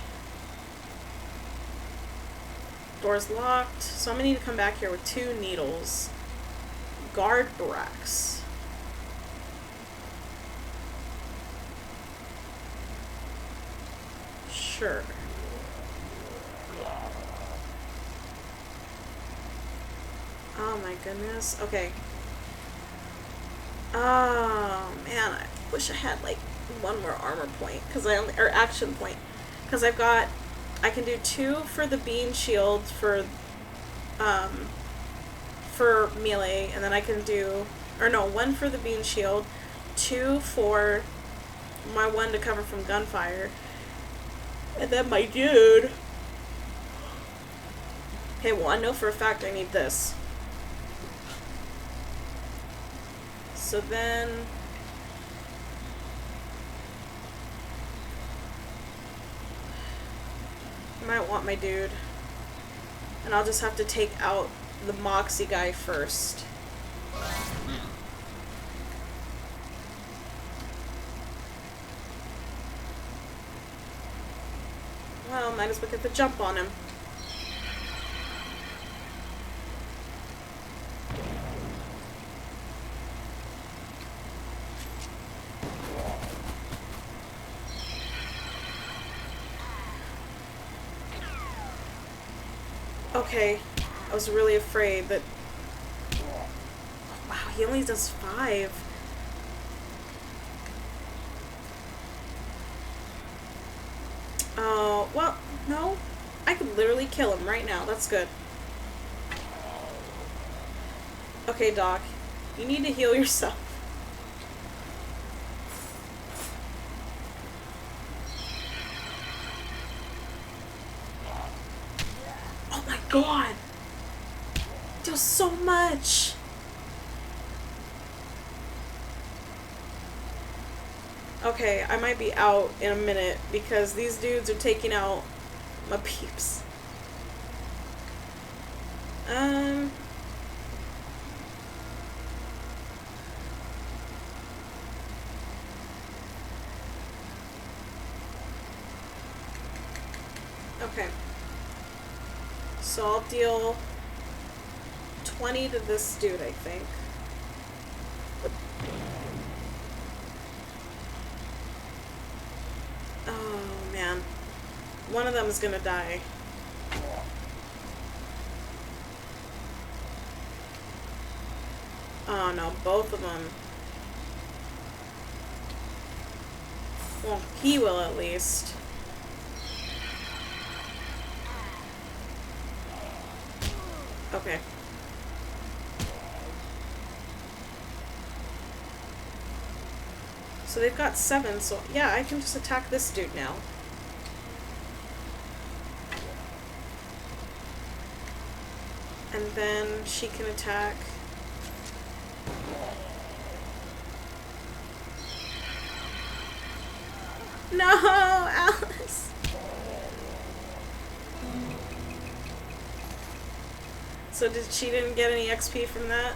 Door's locked, so I'm gonna need to come back here with 2 needles. Guard barracks. Sure. Oh my goodness. Okay. Oh man, I wish I had like 1 more armor point, or action point, because I can do 2 for the beam shield for melee, and then I can do, or no, 1 for the beam shield, 2 for my 1 to cover from gunfire, and then my dude. Okay, well I know for a fact I need this. So then I might want my dude. And I'll just have to take out the Moxie guy first. Well, might as well get the jump on him. Okay, I was really afraid that... Oh, wow, he only does 5. Oh, well, no. I could literally kill him right now. That's good. Okay, Doc. You need to heal yourself. Oh my god! It does so much! Okay, I might be out in a minute because these dudes are taking out my peeps. Okay. So I'll deal 20 to this dude, I think. Oh, man. One of them is gonna die. Oh, no. Both of them. Well, he will at least. Okay. So they've got 7, so yeah, I can just attack this dude now. And then she can attack. No, Alice! So she didn't get any XP from that?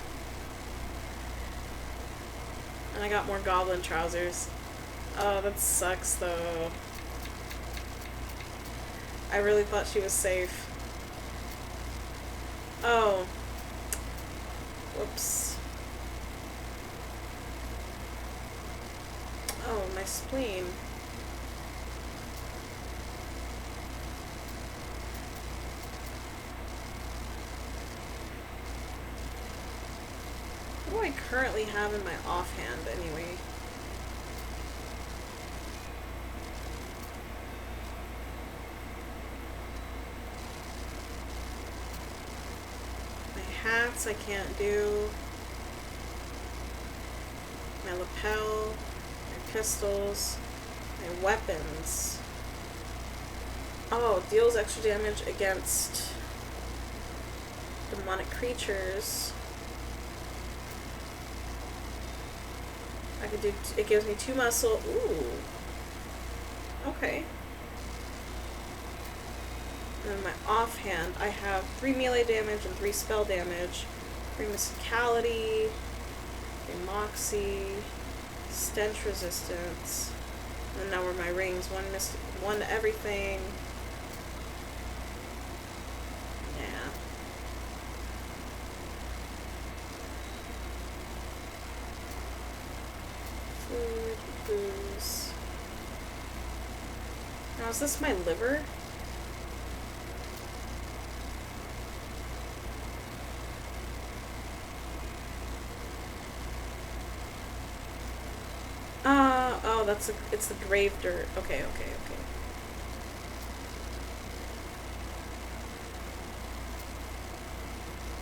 And I got more goblin trousers. Oh, that sucks though. I really thought she was safe. Oh. Whoops. Oh, my spleen. What do I currently have in my offhand anyway? I hats I can't do. My lapel, my pistols, my weapons. Oh, deals extra damage against demonic creatures. I could do, it gives me 2 muscle. Ooh. Okay. And then my offhand, I have 3 melee damage and 3 spell damage. 3 mysticality, 3 moxie, stench resistance. And now where my rings, 1 to everything. Yeah. Food, booze. Now is this my liver? Oh, it's the grave dirt. Okay.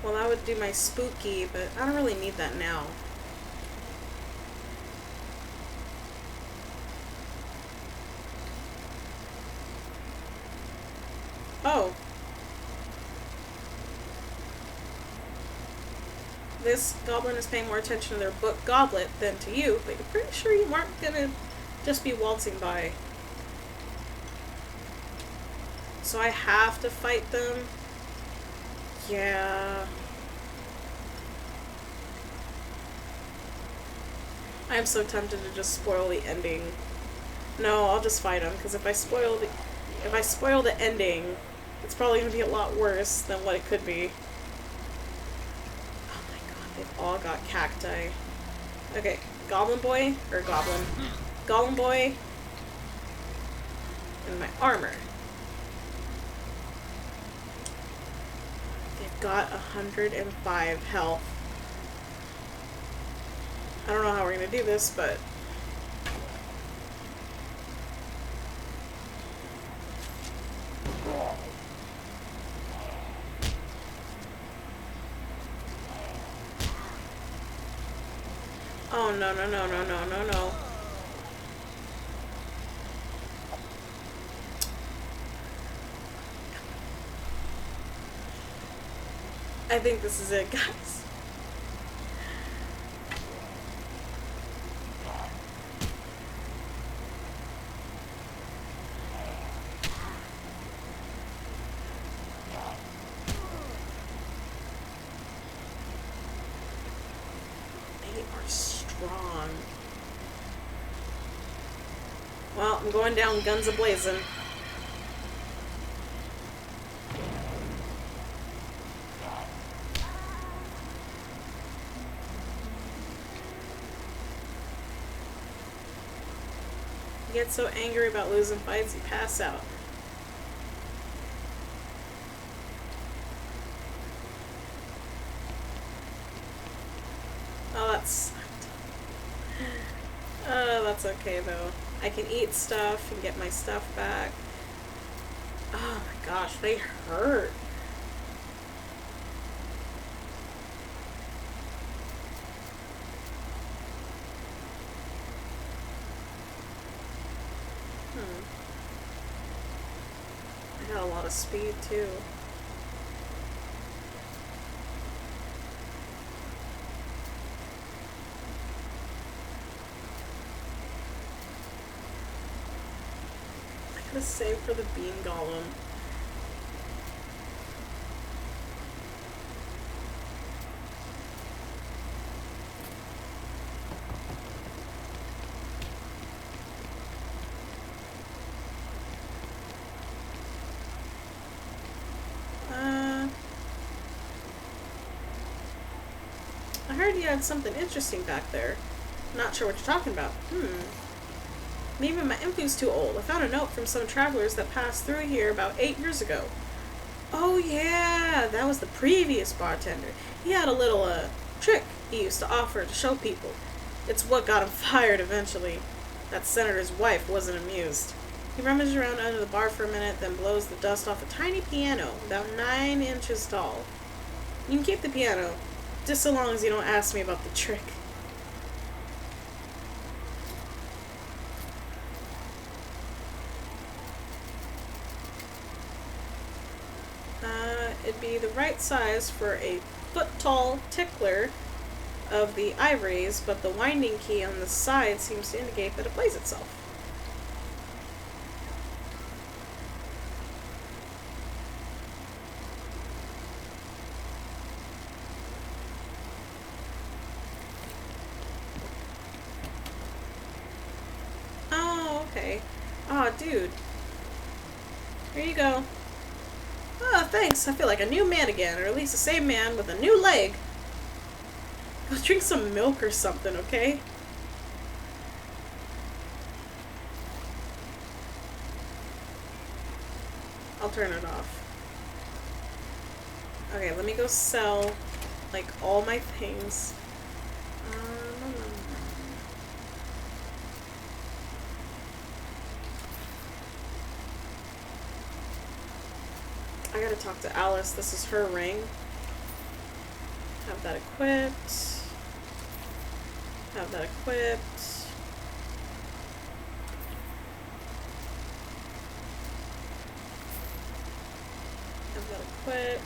Well, that would do my spooky, but I don't really need that now. Oh. This goblin is paying more attention to their book goblet than to you, but you're pretty sure you weren't gonna just be waltzing by. So I have to fight them? Yeah. I'm so tempted to just spoil the ending. No, I'll just fight them, because if I spoil the ending, it's probably gonna be a lot worse than what it could be. Oh my god, they've all got cacti. Okay, goblin boy, or goblin. Golem boy. And my armor. They've got 105 health. I don't know how we're gonna do this, but... Oh, no. I think this is it, guys. They are strong. Well, I'm going down guns a-blazing. You get so angry about losing fights, you pass out. Oh, that sucked. That's okay though. I can eat stuff and get my stuff back. Oh my gosh, they hurt. I got a lot of speed too. I gotta save for the bean golem. I heard you had something interesting back there. Not sure what you're talking about. Maybe my info's too old. I found a note from some travelers that passed through here about 8 years ago. Oh yeah, that was the previous bartender. He had a little, trick he used to offer to show people. It's what got him fired eventually. That senator's wife wasn't amused. He rummaged around under the bar for a minute, then blows the dust off a tiny piano, about 9 inches tall. You can keep the piano, just so long as you don't ask me about the trick. It'd be the right size for a foot-tall tickler of the ivories, but the winding key on the side seems to indicate that it plays itself. Oh, okay. Aw, dude. Here you go. Oh, thanks. I feel like a new man again, or at least the same man with a new leg. Go drink some milk or something, okay? I'll turn it off. Okay, let me go sell, like, all my things. I gotta talk to Alice. This is her ring. Have that equipped. Have that equipped. Have that equipped.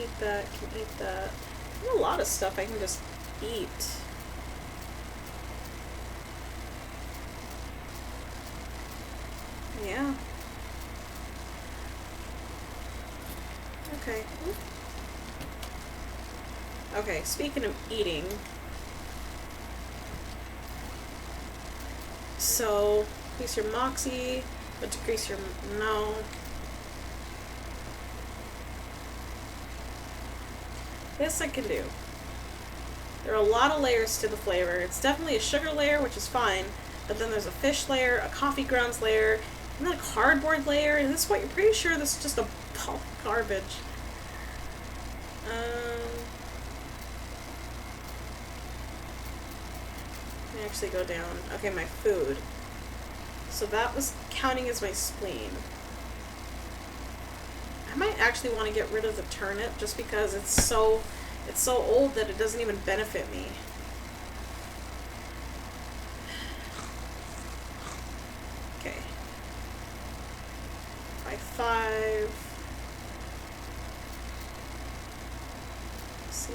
Eat that, can eat that. There's a lot of stuff I can just eat. Yeah. Okay. Okay, speaking of eating. So, increase your moxie, but decrease your... no. This I can do. There are a lot of layers to the flavor. It's definitely a sugar layer, which is fine, but then there's a fish layer, a coffee grounds layer, and then a cardboard layer, and this is what you're pretty sure this is just a ball of garbage. Let me actually go down. Okay, my food. So that was counting as my spleen. I might actually want to get rid of the turnip just because it's so old that it doesn't even benefit me. Okay. By 5. Let's see.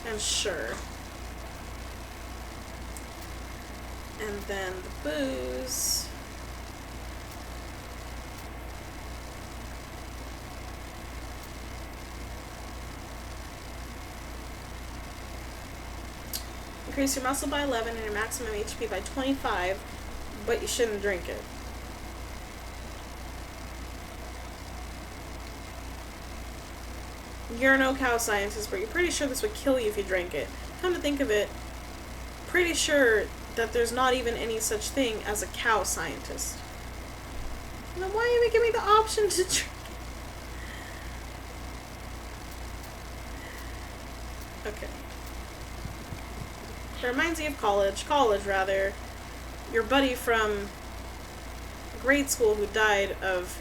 I'm sure. And then the booze. Increase your muscle by 11 and your maximum HP by 25, but you shouldn't drink it. You're no cow scientist, but you're pretty sure this would kill you if you drank it. Come to think of it, pretty sure that there's not even any such thing as a cow scientist. Then why are you giving me the option to drink? Okay. It reminds me of college rather. Your buddy from grade school who died of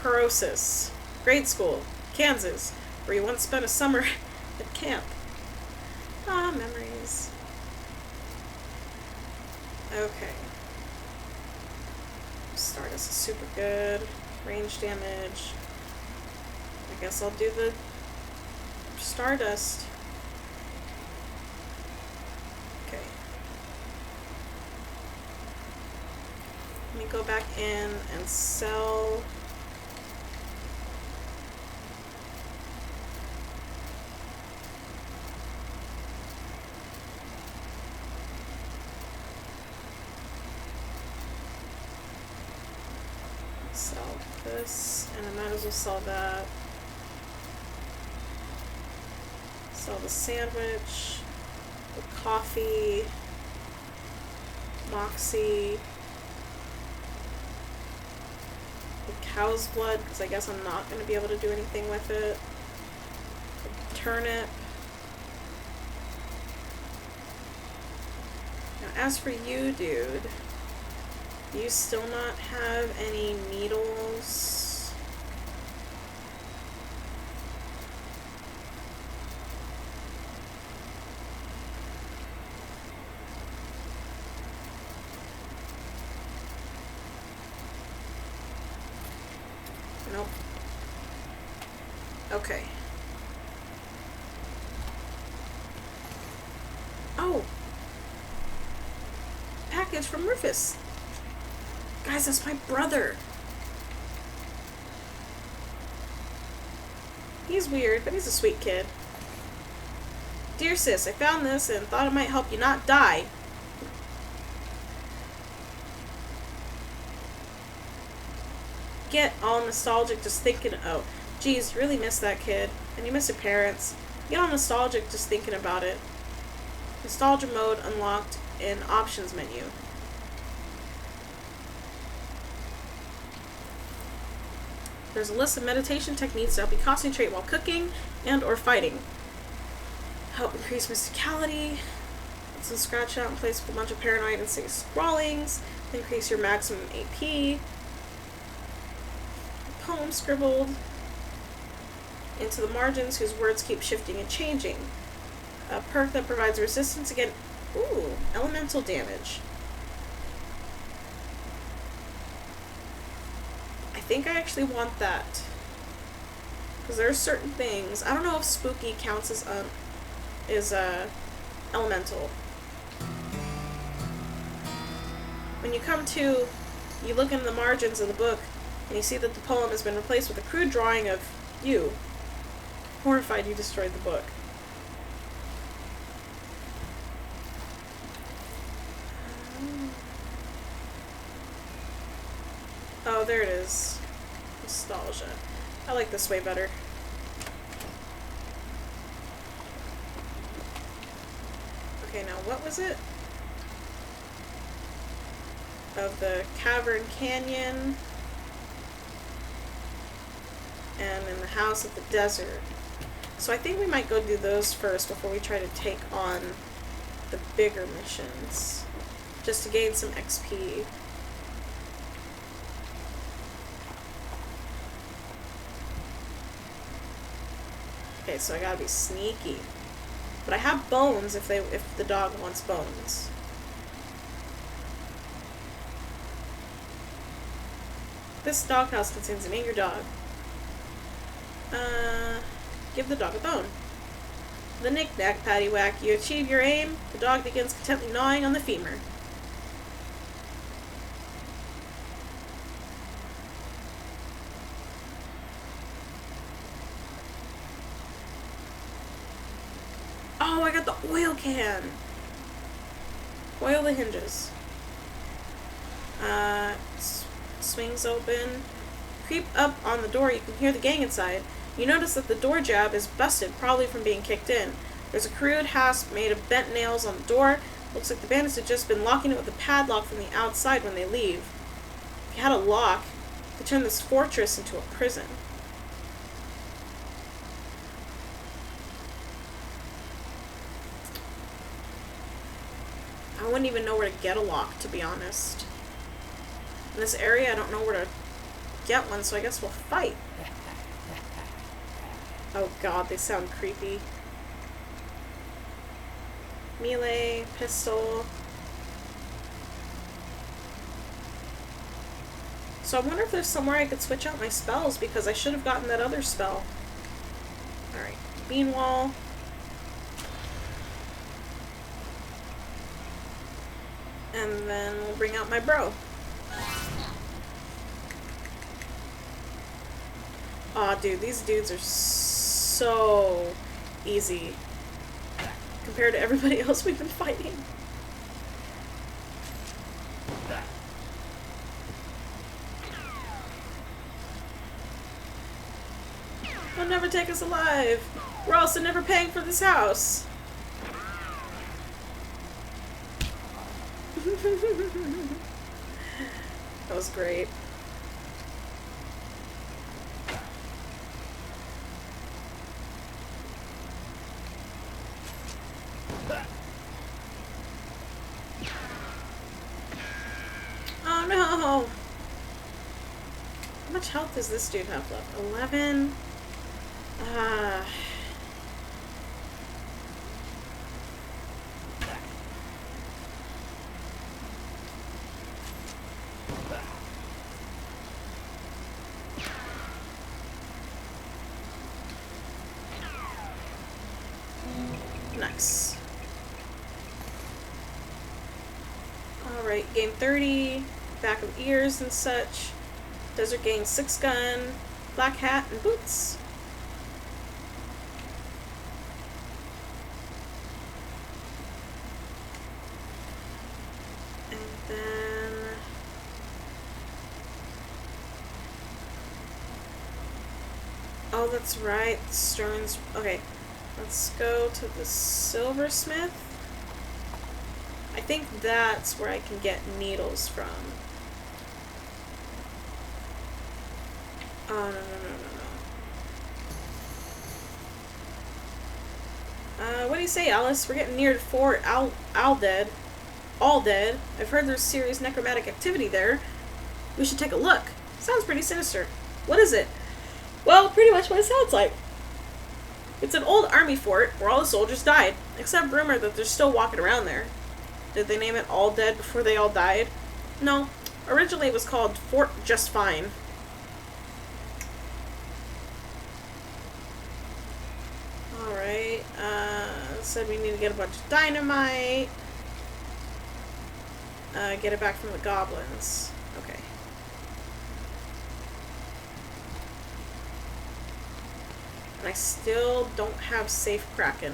cirrhosis. Grade school, Kansas, where you once spent a summer at camp. Ah, memories. Okay. Stardust is super good. Range damage. I guess I'll do the Stardust. Okay. Let me go back in and sell. Sell this, and I might as well sell that. Sell the sandwich, the coffee, Moxie. cow's blood, because I guess I'm not going to be able to do anything with it. Turnip. Now, as for you, dude, you still not have any needles? Nope. Okay. Oh! Package from Rufus. Guys, that's my brother. He's weird, but he's a sweet kid. Dear sis, I found this and thought it might help you not die. Get all nostalgic just thinking, oh, geez, you really miss that kid. And you miss your parents. Get all nostalgic just thinking about it. Nostalgia mode unlocked in options menu. There's a list of meditation techniques to help you concentrate while cooking and or fighting. Help increase mysticality. Let's scratch out and place a bunch of paranoid and safe scrawlings. Increase your maximum AP. Poem scribbled into the margins whose words keep shifting and changing. A perk that provides resistance against elemental damage. I think I actually want that. Because there are certain things. I don't know if spooky counts as elemental. When you look in the margins of the book and you see that the poem has been replaced with a crude drawing of you. Horrified you destroyed the book. Oh, there it is. Nostalgia. I like this way better. Okay, now what was it? Of the Cavern Canyon. And in the House of the Desert. So I think we might go do those first before we try to take on the bigger missions. Just to gain some XP. Okay, so I gotta be sneaky. But I have bones if the dog wants bones. This doghouse contains an angry dog. Give the dog a bone. The knick-knack, paddywhack, you achieve your aim. The dog begins contently gnawing on the femur. Oh, I got the oil can. Oil the hinges. Swings open. Creep up on the door. You can hear the gang inside. You notice that the door jab is busted, probably from being kicked in. There's a crude hasp made of bent nails on the door. Looks like the bandits have just been locking it with a padlock from the outside when they leave. If you had a lock, you could turn this fortress into a prison. I wouldn't even know where to get a lock, to be honest. In this area, I don't know where to get one, so I guess we'll fight. Oh god, they sound creepy. Melee, pistol. So I wonder if there's somewhere I could switch out my spells, because I should have gotten that other spell. Alright, bean wall. And then we'll bring out my bro. Aw, dude, these dudes are so easy compared to everybody else we've been fighting. They'll never take us alive. We're also never paying for this house. That was great. Oh no! How much health does this dude have left? 11? Nice. Alright, gain 30, back of ears and such. Desert Gang 6 gun, black hat, and boots. And then... oh, that's right, Stern's... okay, let's go to the silversmith. I think that's where I can get needles from. Oh, no. What do you say, Alice? We're getting near to Fort All Dead. I've heard there's serious necromantic activity there. We should take a look. Sounds pretty sinister. What is it? Well, pretty much what it sounds like. It's an old army fort where all the soldiers died, except rumor that they're still walking around there. Did they name it All Dead before they all died? No. Originally it was called Fort Just Fine. Alright, said we need to get a bunch of dynamite. Get it back from the goblins. Okay. And I still don't have safe Kraken.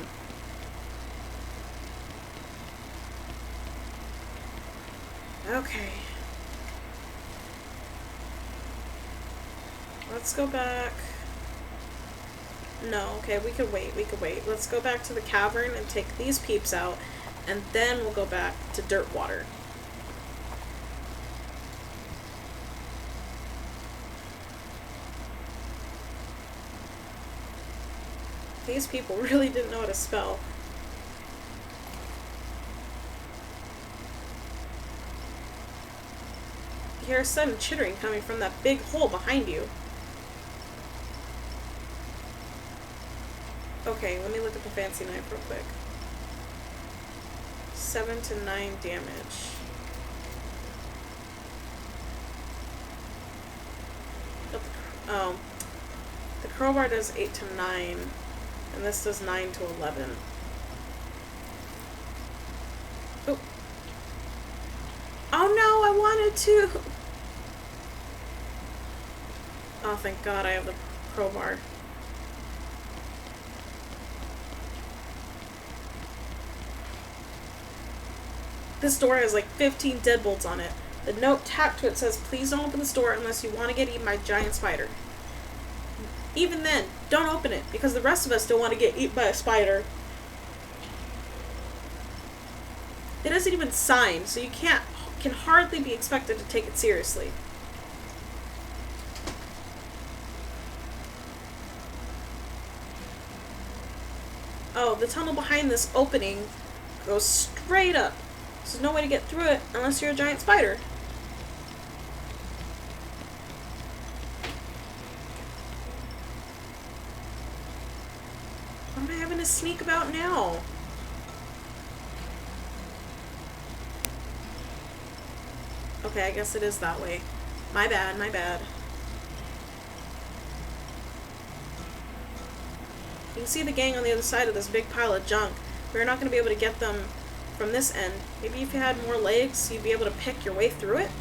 Okay. Let's go back. No, okay, we could wait. Let's go back to the cavern and take these peeps out, and then we'll go back to Dirtwater. These people really didn't know how to spell. You hear a sudden chittering coming from that big hole behind you. Okay, let me look at the fancy knife real quick. 7 to 9 damage. Oh. The crowbar does 8 to 9. And this does 9 to 11. Oh. Oh no, I wanted to! Oh, thank God I have the crowbar. This door has like 15 deadbolts on it. The note tacked to it says, "Please don't open this door unless you want to get eaten by a giant spider." Even then, don't open it, because the rest of us don't want to get eaten by a spider. It isn't even signed, so you can hardly be expected to take it seriously. Oh, the tunnel behind this opening goes straight up. So there's no way to get through it unless you're a giant spider. What am I having to sneak about now? Okay, I guess it is that way. My bad, my bad. You can see the gang on the other side of this big pile of junk. We're not going to be able to get them from this end. Maybe if you had more legs, you'd be able to pick your way through it?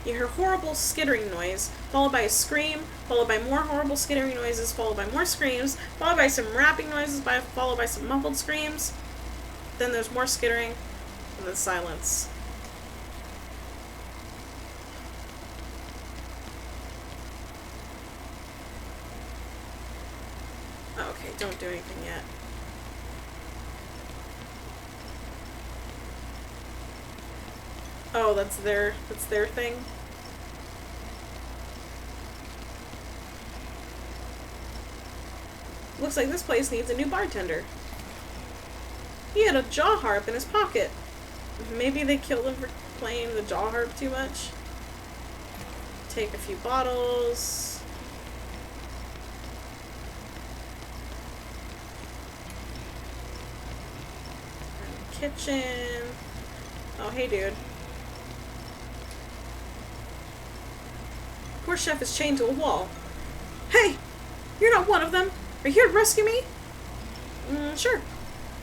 You hear horrible skittering noise, followed by a scream, followed by more horrible skittering noises, followed by more screams, followed by some rapping noises, followed by some muffled screams. Then there's more skittering, and then silence. Okay, don't do anything yet. Oh, that's their thing. Looks like this place needs a new bartender. He had a jaw harp in his pocket. Maybe they killed him for playing the jaw harp too much. Take a few bottles. Kitchen. Oh, hey, dude. Poor chef is chained to a wall. Hey! You're not one of them! Are you here to rescue me? Sure.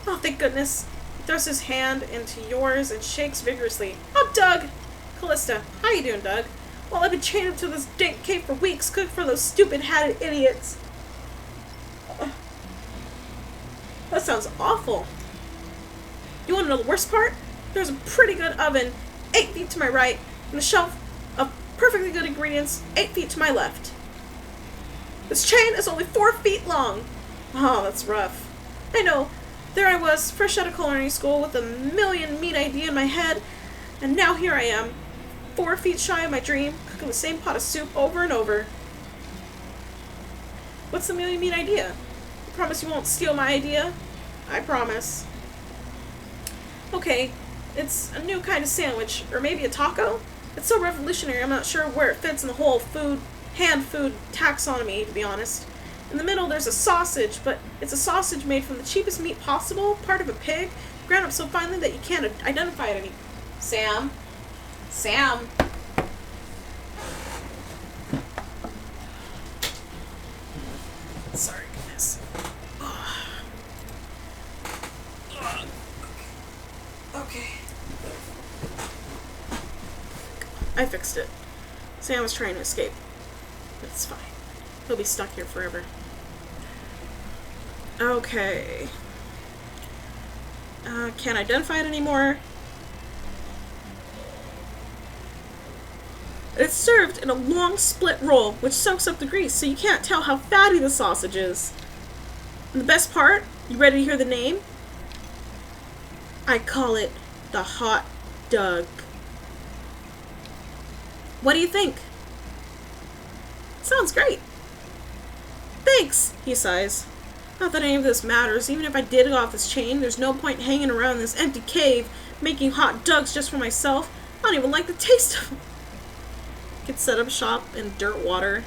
Oh, thank goodness. He thrusts his hand into yours and shakes vigorously. Oh, Doug! Callista. How you doing, Doug? Well, I've been chained up to this dank cave for weeks, cooked for those stupid-hatted idiots. That sounds awful. You want to know the worst part? There's a pretty good oven 8 feet to my right, and a shelf of perfectly good ingredients 8 feet to my left. This chain is only 4 feet long. Oh, that's rough. I know. There I was, fresh out of culinary school with a million meat idea in my head, and now here I am, 4 feet shy of my dream, cooking the same pot of soup over and over. What's the million meat idea? You promise you won't steal my idea? I promise. Okay, it's a new kind of sandwich, or maybe a taco? It's so revolutionary I'm not sure where it fits in the whole hand food taxonomy, to be honest. In the middle there's a sausage, but it's a sausage made from the cheapest meat possible, part of a pig, ground up so finely that you can't identify it any. Sam? Sam? Sorry, goodness. Okay. I fixed it. Sam was trying to escape. But it's fine. He'll be stuck here forever. Okay. Can't identify it anymore. It's served in a long split roll, which soaks up the grease, so you can't tell how fatty the sausage is. And the best part, you ready to hear the name? I call it the hot dog. What do you think? Sounds great. Thanks, he sighs. Not that any of this matters. Even if I did get off this chain, there's no point hanging around this empty cave making hot dogs just for myself. I don't even like the taste of them. Could set up shop in dirt water.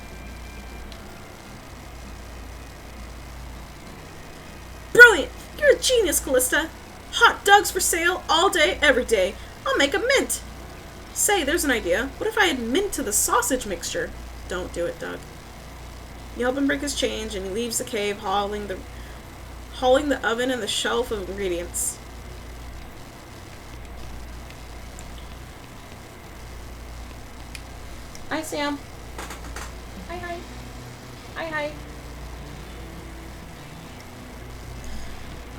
Brilliant! You're a genius, Callista. Hot dogs for sale all day, every day. I'll make a mint. Say, there's an idea. What if I add mint to the sausage mixture? Don't do it, Doug. You help him break his chains, and he leaves the cave, hauling the oven and the shelf of ingredients. Hi, Sam. Hi, hi. Hi, hi.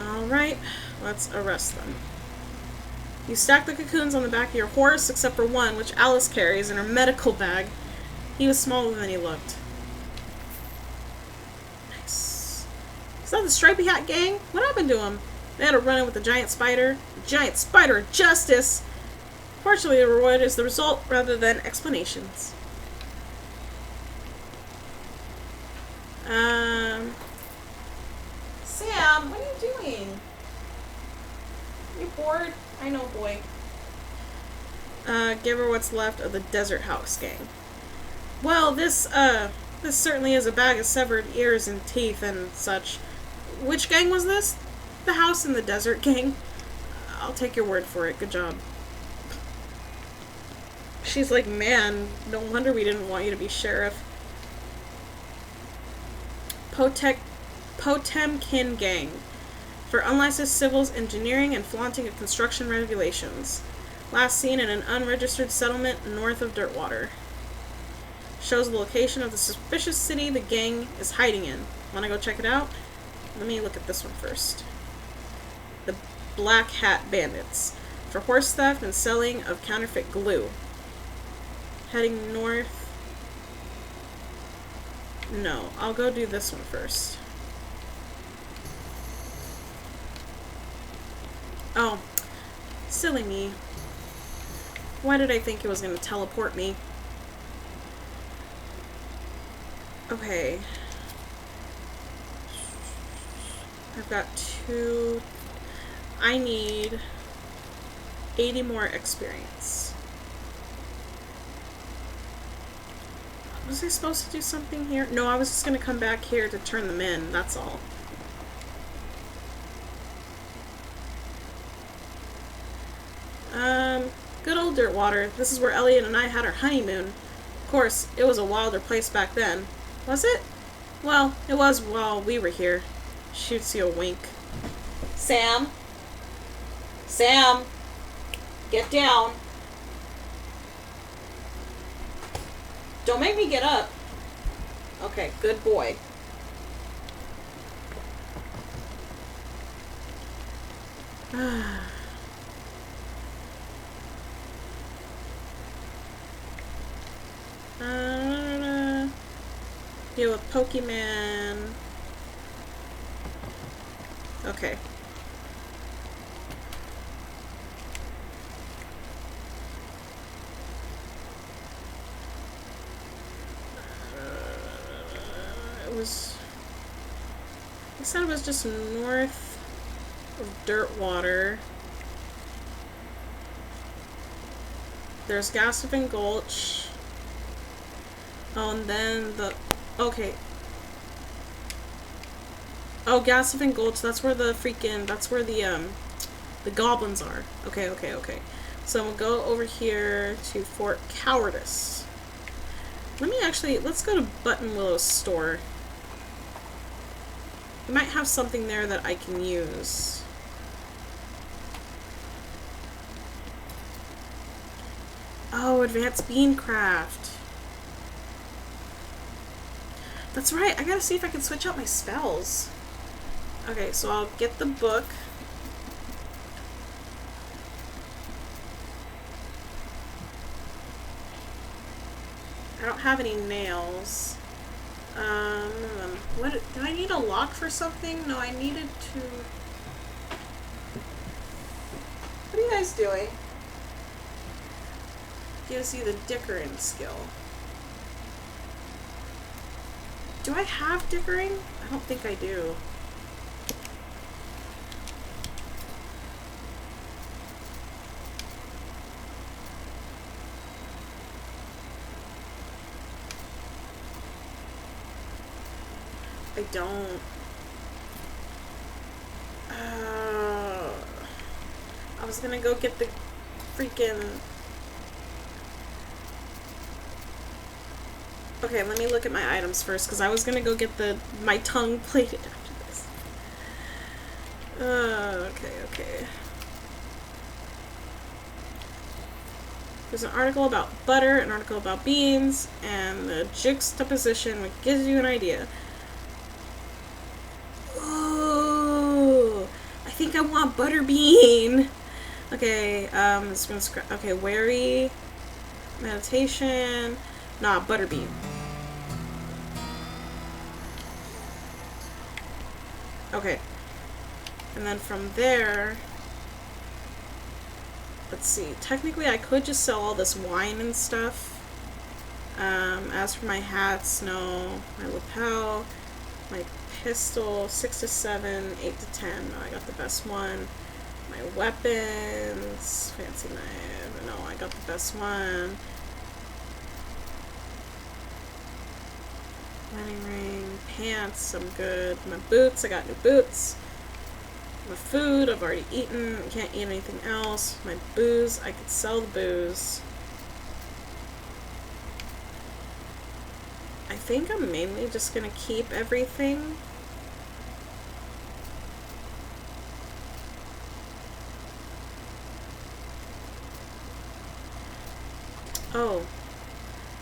Alright, let's arrest them. You stack the cocoons on the back of your horse, except for one, which Alice carries in her medical bag. He was smaller than he looked. Nice. Is that the Stripy Hat Gang? What happened to him? They had a run-in with the giant spider. The giant spider of justice! Fortunately, the reward is the result rather than explanations. Sam, what are you doing? You bored? I know, boy. Give her what's left of the Desert House Gang. Well, this certainly is a bag of severed ears and teeth and such. Which gang was this? The House and the Desert Gang? I'll take your word for it. Good job. She's like, man, no wonder we didn't want you to be sheriff. Potemkin Gang. For unlicensed civils engineering and flaunting of construction regulations. Last seen in an unregistered settlement north of Dirtwater. Shows the location of the suspicious city the gang is hiding in. Wanna go check it out? Let me look at this one first. The Black Hat Bandits. For horse theft and selling of counterfeit glue. Heading north. No, I'll go do this one first. Oh, silly me. Why did I think it was going to teleport me? Okay. I've got 2... I need 80 more experience. Was I supposed to do something here? No, I was just going to come back here to turn them in, that's all. Good old Dirtwater. This is where Elliot and I had our honeymoon. Of course, it was a wilder place back then. Was it? Well, it was while we were here. Shoots you a wink. Sam? Sam? Get down. Don't make me get up. Okay, good boy. Deal with Pokemon. Okay. I said it was just north of Dirtwater. There's Gassavin Gulch. Oh, and then the... Okay. Oh, Gassavin Gulch, that's where the freaking... That's where the goblins are. Okay, okay, okay. So we'll go over here to Fort Cowardice. Let me actually... Let's go to Button Willow's store. We might have something there that I can use. Oh, Advanced Beancraft. That's right, I gotta see if I can switch out my spells. Okay, so I'll get the book. I don't have any nails. What, do I need a lock for something? No, I needed to... What are you guys doing? Gives you the dickering skill. Do I have dickering? I don't think I do. I don't. I was gonna go get the freaking... Okay, let me look at my items first, because I was gonna go get my tongue plated after this. Okay. There's an article about butter, an article about beans, and the juxtaposition, which gives you an idea. Oh, I think I want butterbean. Okay, just gonna scrap. Okay, wary, meditation. Nah, butterbean. Okay. And then from there, let's see. Technically, I could just sell all this wine and stuff. As for my hats, no. My lapel, my pistol, 6 to 7, 8 to 10. No, I got the best one. My weapons, fancy knife. No, I got the best one. Wedding ring, pants, I'm good. My boots, I got new boots. My food, I've already eaten. I can't eat anything else. My booze, I could sell the booze. I think I'm mainly just gonna keep everything. Oh.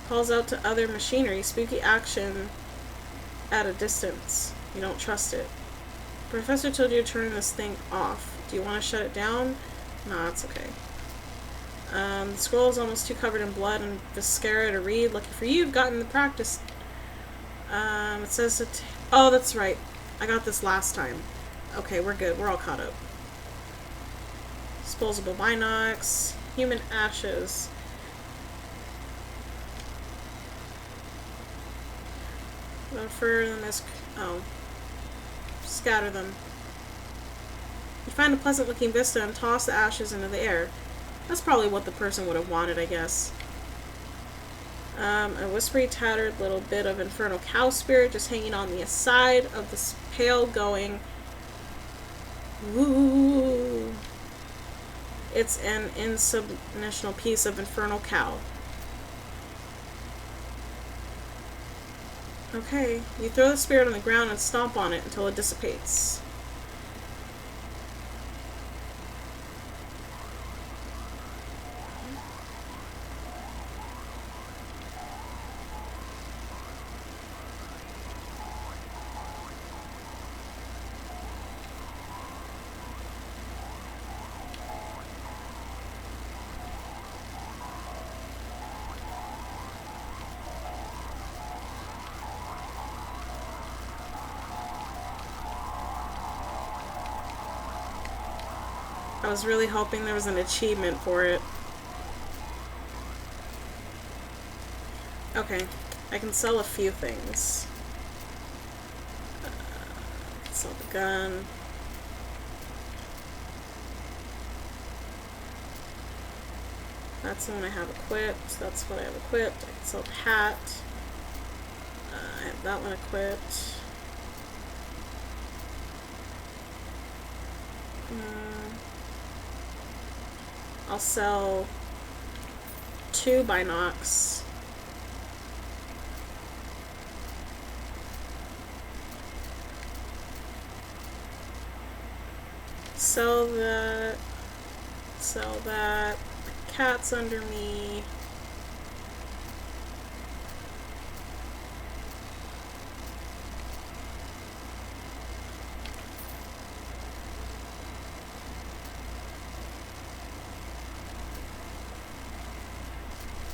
Calls out to other machinery. Spooky action at a distance. You don't trust it. Professor told you to turn this thing off. Do you want to shut it down? Nah, it's okay. The scroll is almost too covered in blood and viscera to read. Lucky for you, you've gotten the practice. It says that... Oh, that's right. I got this last time. Okay, we're good. We're all caught up. Disposable binocs. Human ashes. Refer them as... oh. Scatter them. You find a pleasant-looking vista and toss the ashes into the air. That's probably what the person would have wanted, I guess. A whispery, tattered little bit of infernal cow spirit just hanging on the side of this pale going... Woo! It's an insubstantial piece of infernal cow. Okay, you throw the spirit on the ground and stomp on it until it dissipates. I was really hoping there was an achievement for it. Okay, I can sell a few things. Sell the gun. That's the one I have equipped. That's what I have equipped. I can sell the hat. I have that one equipped. I'll sell 2 binocs. Sell that. Sell that. The cat's under me.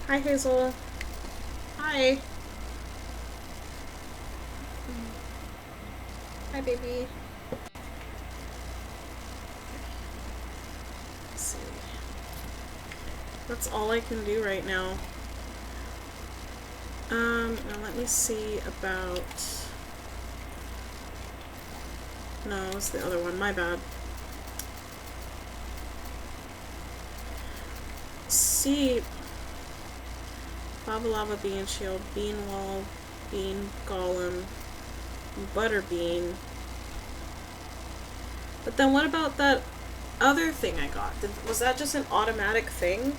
Hi, Hazel. Hi. Hi, baby. Let's see. That's all I can do right now. Now let me see about... No, it's the other one. My bad. See... Lava Lava Bean Shield, Bean Wall, Bean Golem, Butterbean. But then what about that other thing I got? Was that just an automatic thing?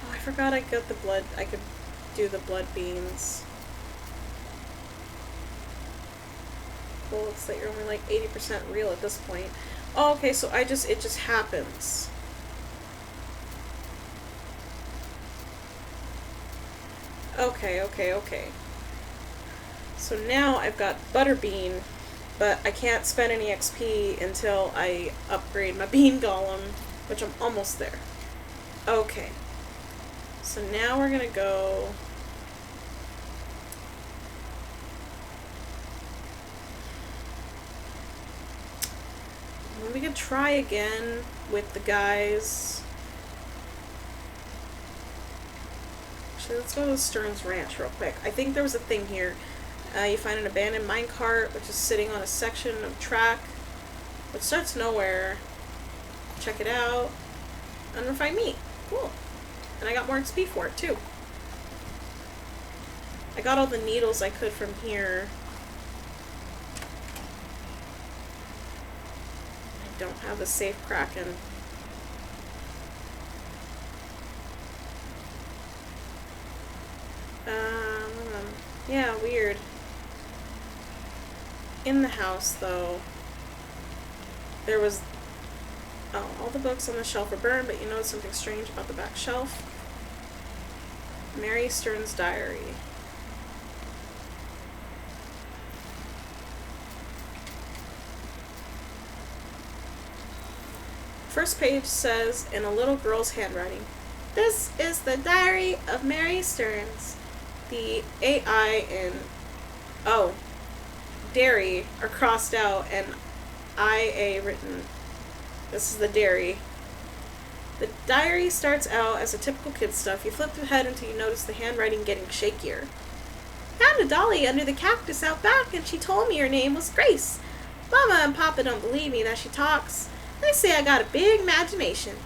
Oh, I forgot I got the blood. I could do the blood beans. Well, looks like you're only like 80% real at this point. Oh, okay, so it just happens. Okay. So now I've got Butterbean, but I can't spend any XP until I upgrade my Bean Golem, which I'm almost there. Okay. So now we're gonna go... We could try again with the guys. Actually, let's go to Stern's Ranch real quick. I think there was a thing here. You find an abandoned minecart, which is sitting on a section of track, which starts nowhere. Check it out. Unrefined meat. Cool. And I got more XP for it, too. I got all the needles I could from here. Don't have a safe Kraken. Yeah, weird. In the house, though, there was... Oh, all the books on the shelf are burned, but you notice something strange about the back shelf. Mary Stern's diary. First page says, in a little girl's handwriting, "This is the diary of Mary Stearns." The AI and dairy are crossed out and IA written. This is the dairy. The diary starts out as a typical kid stuff. You flip ahead until you notice the handwriting getting shakier. Found a dolly under the cactus out back, and she told me her name was Grace. Mama and Papa don't believe me that she talks. They say I got a big imagination.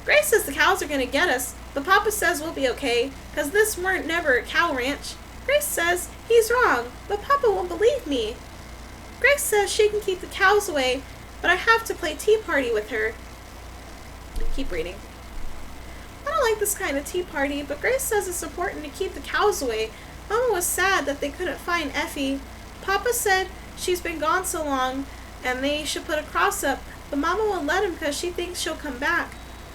Grace says the cows are gonna get us, but Papa says we'll be okay, 'cause this weren't never a cow ranch. Grace says he's wrong, but Papa won't believe me. Grace says she can keep the cows away, but I have to play tea party with her. Keep reading. I don't like this kind of tea party, but Grace says it's important to keep the cows away. Mama was sad that they couldn't find Effie. Papa said she's been gone so long, and they should put a cross up, but Mama won't let him because she thinks she'll come back.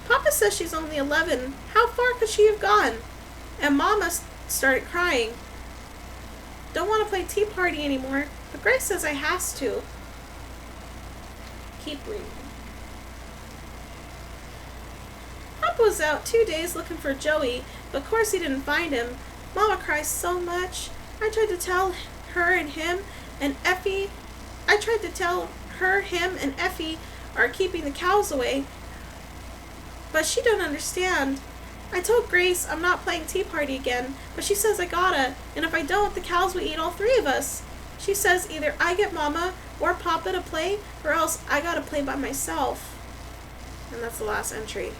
Papa says she's only 11. How far could she have gone? And Mama started crying. Don't want to play tea party anymore, but Grace says I has to. Keep reading. Papa was out 2 days looking for Joey, but of course he didn't find him. Mama cries so much. I tried to tell her and him and Effie. I tried to tell her, him, and Effie are keeping the cows away, but she don't understand. I told Grace I'm not playing tea party again, but she says I gotta, and if I don't, the cows will eat all three of us. She says either I get Mama or Papa to play, or else I gotta play by myself. And that's the last entry.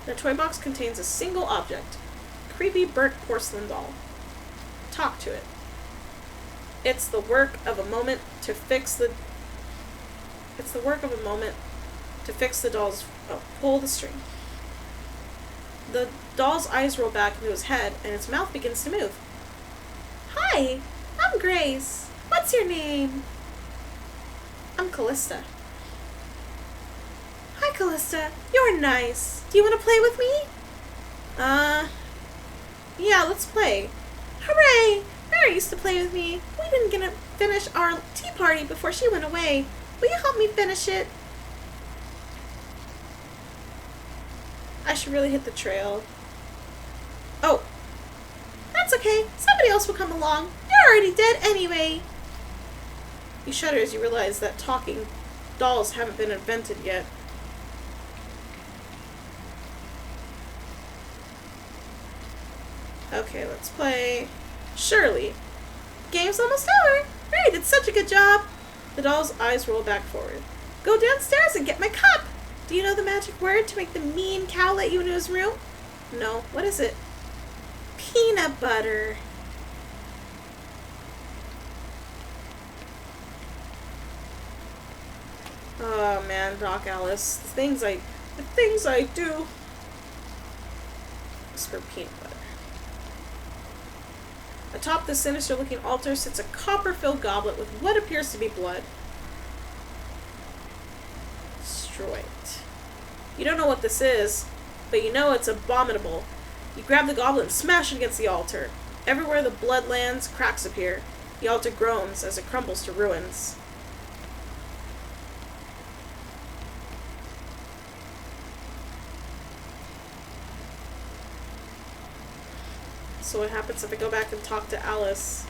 The toy box contains a single object. Creepy burnt porcelain doll. Talk to it. It's the work of a moment to fix the doll's... Oh, pull the string. The doll's eyes roll back into his head, and its mouth begins to move. Hi, I'm Grace. What's your name? I'm Callista. Hi, Callista. You're nice. Do you want to play with me? Yeah, let's play. Hooray! Mary used to play with me. We didn't get to finish our tea party before she went away. Will you help me finish it? I should really hit the trail. Oh. That's okay. Somebody else will come along. You're already dead anyway. You shudder as you realize that talking dolls haven't been invented yet. Okay, let's play. Shirley. Game's almost over. Ray did such a good job. The doll's eyes roll back forward. Go downstairs and get my cup. Do you know the magic word to make the mean cow let you into his room? No. What is it? Peanut butter. Oh man, Doc Alice. The things I do. Whisper peanut butter. Atop the sinister-looking altar sits a copper-filled goblet with what appears to be blood. Destroy it. You don't know what this is, but you know it's abominable. You grab the goblet and smash it against the altar. Everywhere the blood lands, cracks appear. The altar groans as it crumbles to ruins. So what happens if I go back and talk to Alice?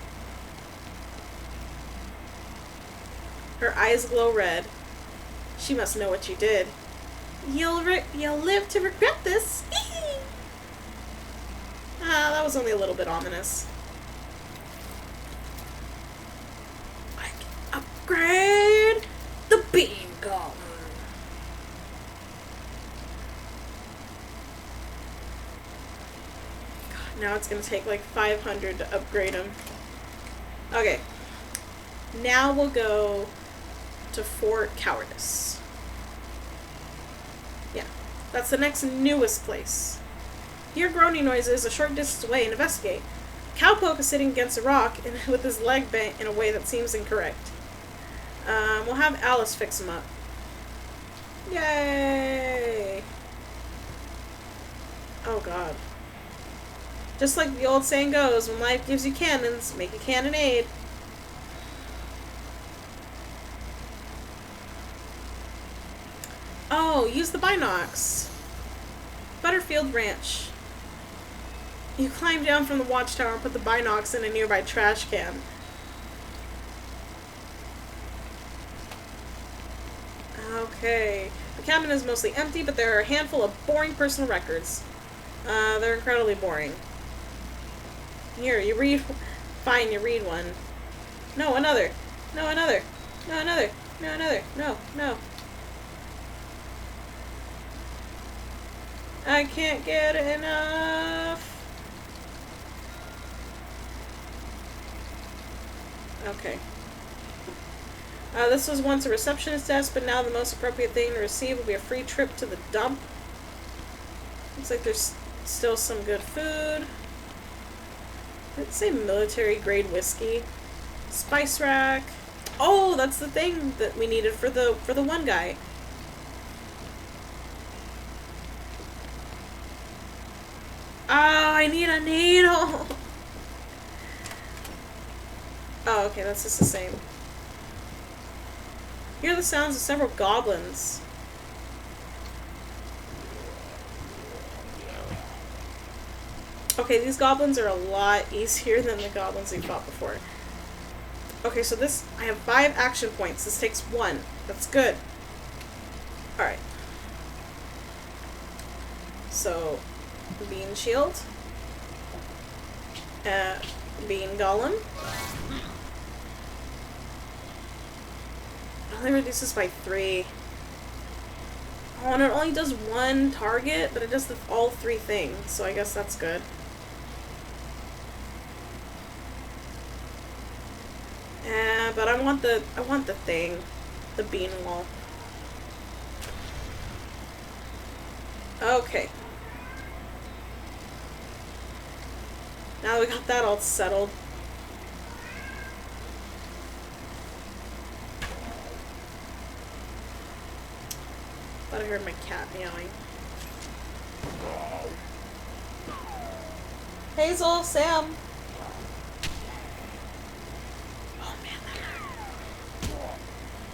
Her eyes glow red. She must know what you did. You'll live to regret this. That was only a little bit ominous. I can upgrade the bean goblin. Now it's going to take like 500 to upgrade him. Okay. Now we'll go to Fort Cowardice. Yeah. That's the next newest place. Hear groaning noises a short distance away and investigate. Cowpoke is sitting against a rock with his leg bent in a way that seems incorrect. We'll have Alice fix him up. Yay! Oh god. Just like the old saying goes, when life gives you cannons, make a cannonade. Oh, use the binocs. Butterfield Ranch. You climb down from the watchtower and put the binocs in a nearby trash can. Okay. The cabin is mostly empty, but there are a handful of boring personal records. They're incredibly boring. Here, you read... Fine, you read one. No, another. No, another. No, another. No, another. No, no. I can't get enough. Okay. This was once a receptionist desk, but now the most appropriate thing to receive will be a free trip to the dump. Looks like there's still some good food. Let's say military grade whiskey. Spice rack. Oh, that's the thing that we needed for the one guy. Oh, I need a needle. Oh, okay, that's just the same. Hear the sounds of several goblins. Okay, these goblins are a lot easier than the goblins we fought before. Okay, so this, I have 5 action points. This takes 1. That's good. Alright. So, bean shield. Bean golem. It only reduces by 3. Oh, and it only does 1 target, but it does all 3 things, so I guess that's good. But I want the thing. The bean wall. Okay. Now that we got that all settled. Thought I heard my cat meowing. Hazel, Sam. Oh man, that hurt.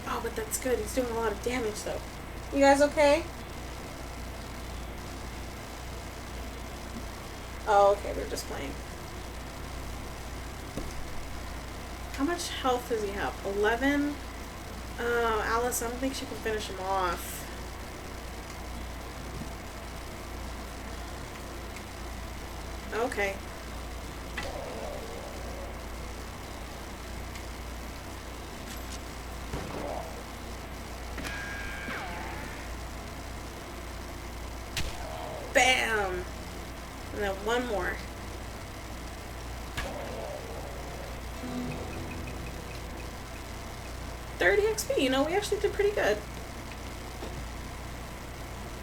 Oh, but that's good. He's doing a lot of damage though. You guys okay? Oh, okay, they're just playing. How much health does he have? 11? Alice, I don't think she can finish him off. Okay. Bam! And then one more. XP, you know, we actually did pretty good.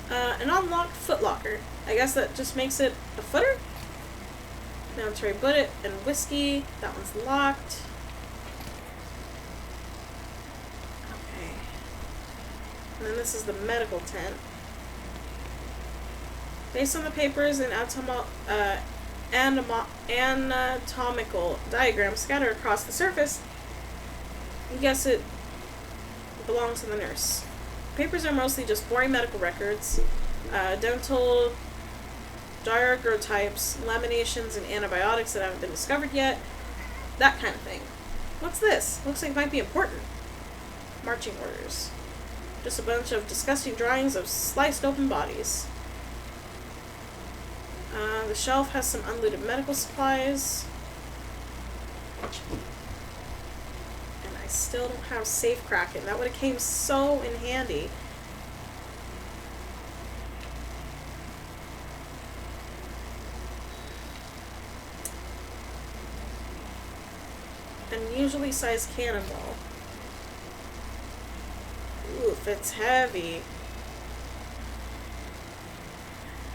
An unlocked footlocker. I guess that just makes it a footer? Military bullet and whiskey. That one's locked. Okay. And then this is the medical tent. Based on the papers and anatomical diagrams scattered across the surface, you guess it belongs to the nurse. Papers are mostly just boring medical records, dental daguerreotypes, laminations, and antibiotics that haven't been discovered yet. That kind of thing. What's this? Looks like it might be important. Marching orders. Just a bunch of disgusting drawings of sliced open bodies. The shelf has some unlooted medical supplies. And I still don't have safe cracking. That would have came so in handy. Unusually sized cannonball. Oof, it's heavy.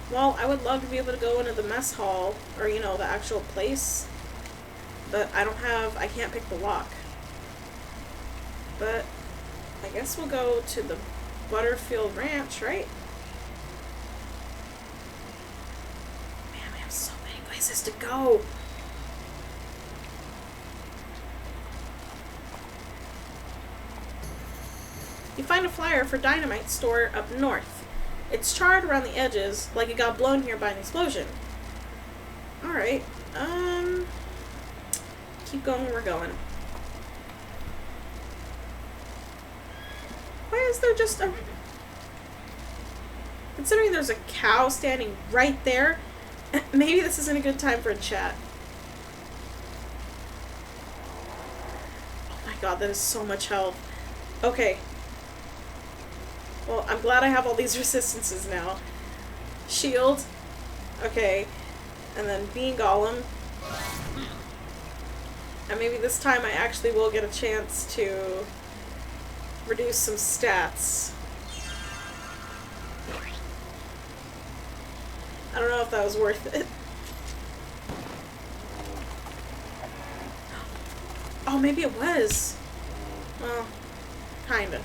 Well, I would love to be able to go into the mess hall, or, you know, the actual place, but I can't pick the lock. But I guess we'll go to the Butterfield Ranch, right? Man, we have so many places to go. You find a flyer for dynamite store up north. It's charred around the edges, like it got blown here by an explosion. Alright, keep going where we're going. Why is there just a... Considering there's a cow standing right there, maybe this isn't a good time for a chat. Oh my god, that is so much health. Okay. Well, I'm glad I have all these resistances now. Shield. Okay. And then Bean Golem. And maybe this time I actually will get a chance to reduce some stats. I don't know if that was worth it. Oh, maybe it was. Well, kinda.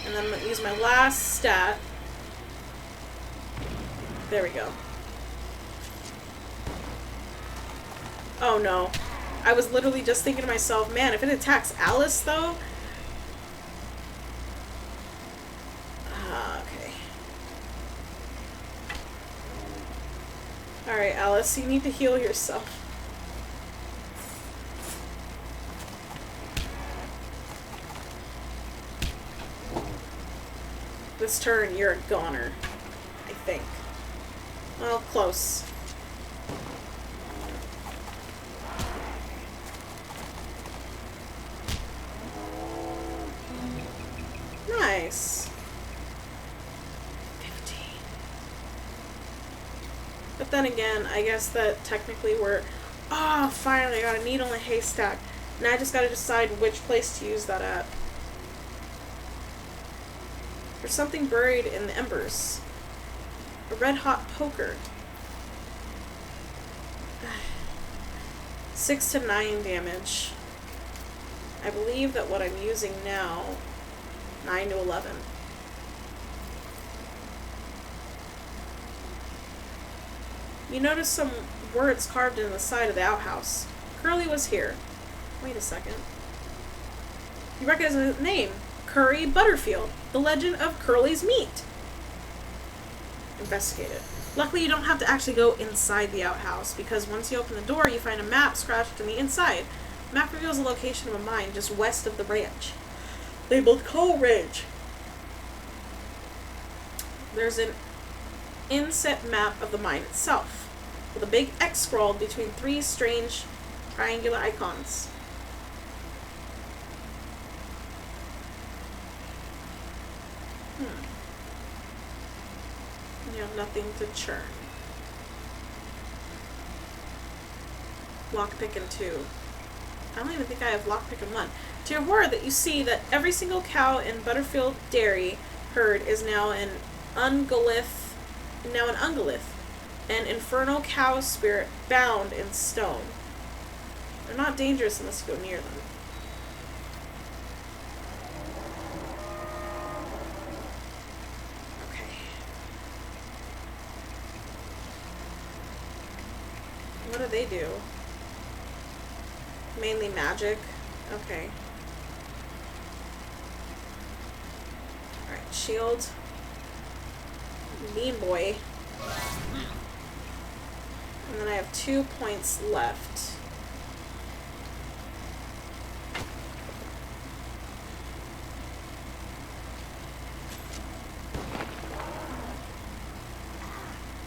And then I'm gonna use my last stat. There we go. Oh no. I was literally just thinking to myself, man, if it attacks Alice though... Okay. Alright, Alice, you need to heal yourself. This turn, you're a goner. I think. Well, close. Nice. 15. But then again, I guess that technically we're... Oh, finally, I got a needle in a haystack. Now I just gotta decide which place to use that at. There's something buried in the embers. A red-hot poker. 6 to 9 damage. I believe that what I'm using now... 9 to 11. You notice some words carved in the side of the outhouse. Curly was here. Wait a second. You recognize his name. Curry Butterfield. The legend of Curly's meat. Investigate it. Luckily, you don't have to actually go inside the outhouse, because once you open the door, you find a map scratched on the inside. The map reveals the location of a mine just west of the ranch, labeled Coal Ridge. There's an inset map of the mine itself, with a big X scrawled between 3 strange triangular icons. You have nothing to churn. Lockpick in 2. I don't even think I have lockpick in 1. To your horror, that you see that every single cow in Butterfield Dairy herd is now an ungolith, an infernal cow spirit bound in stone. They're not dangerous unless you go near them. What do they do? Mainly magic? Okay. Alright, shield. Mean boy. And then I have 2 points left.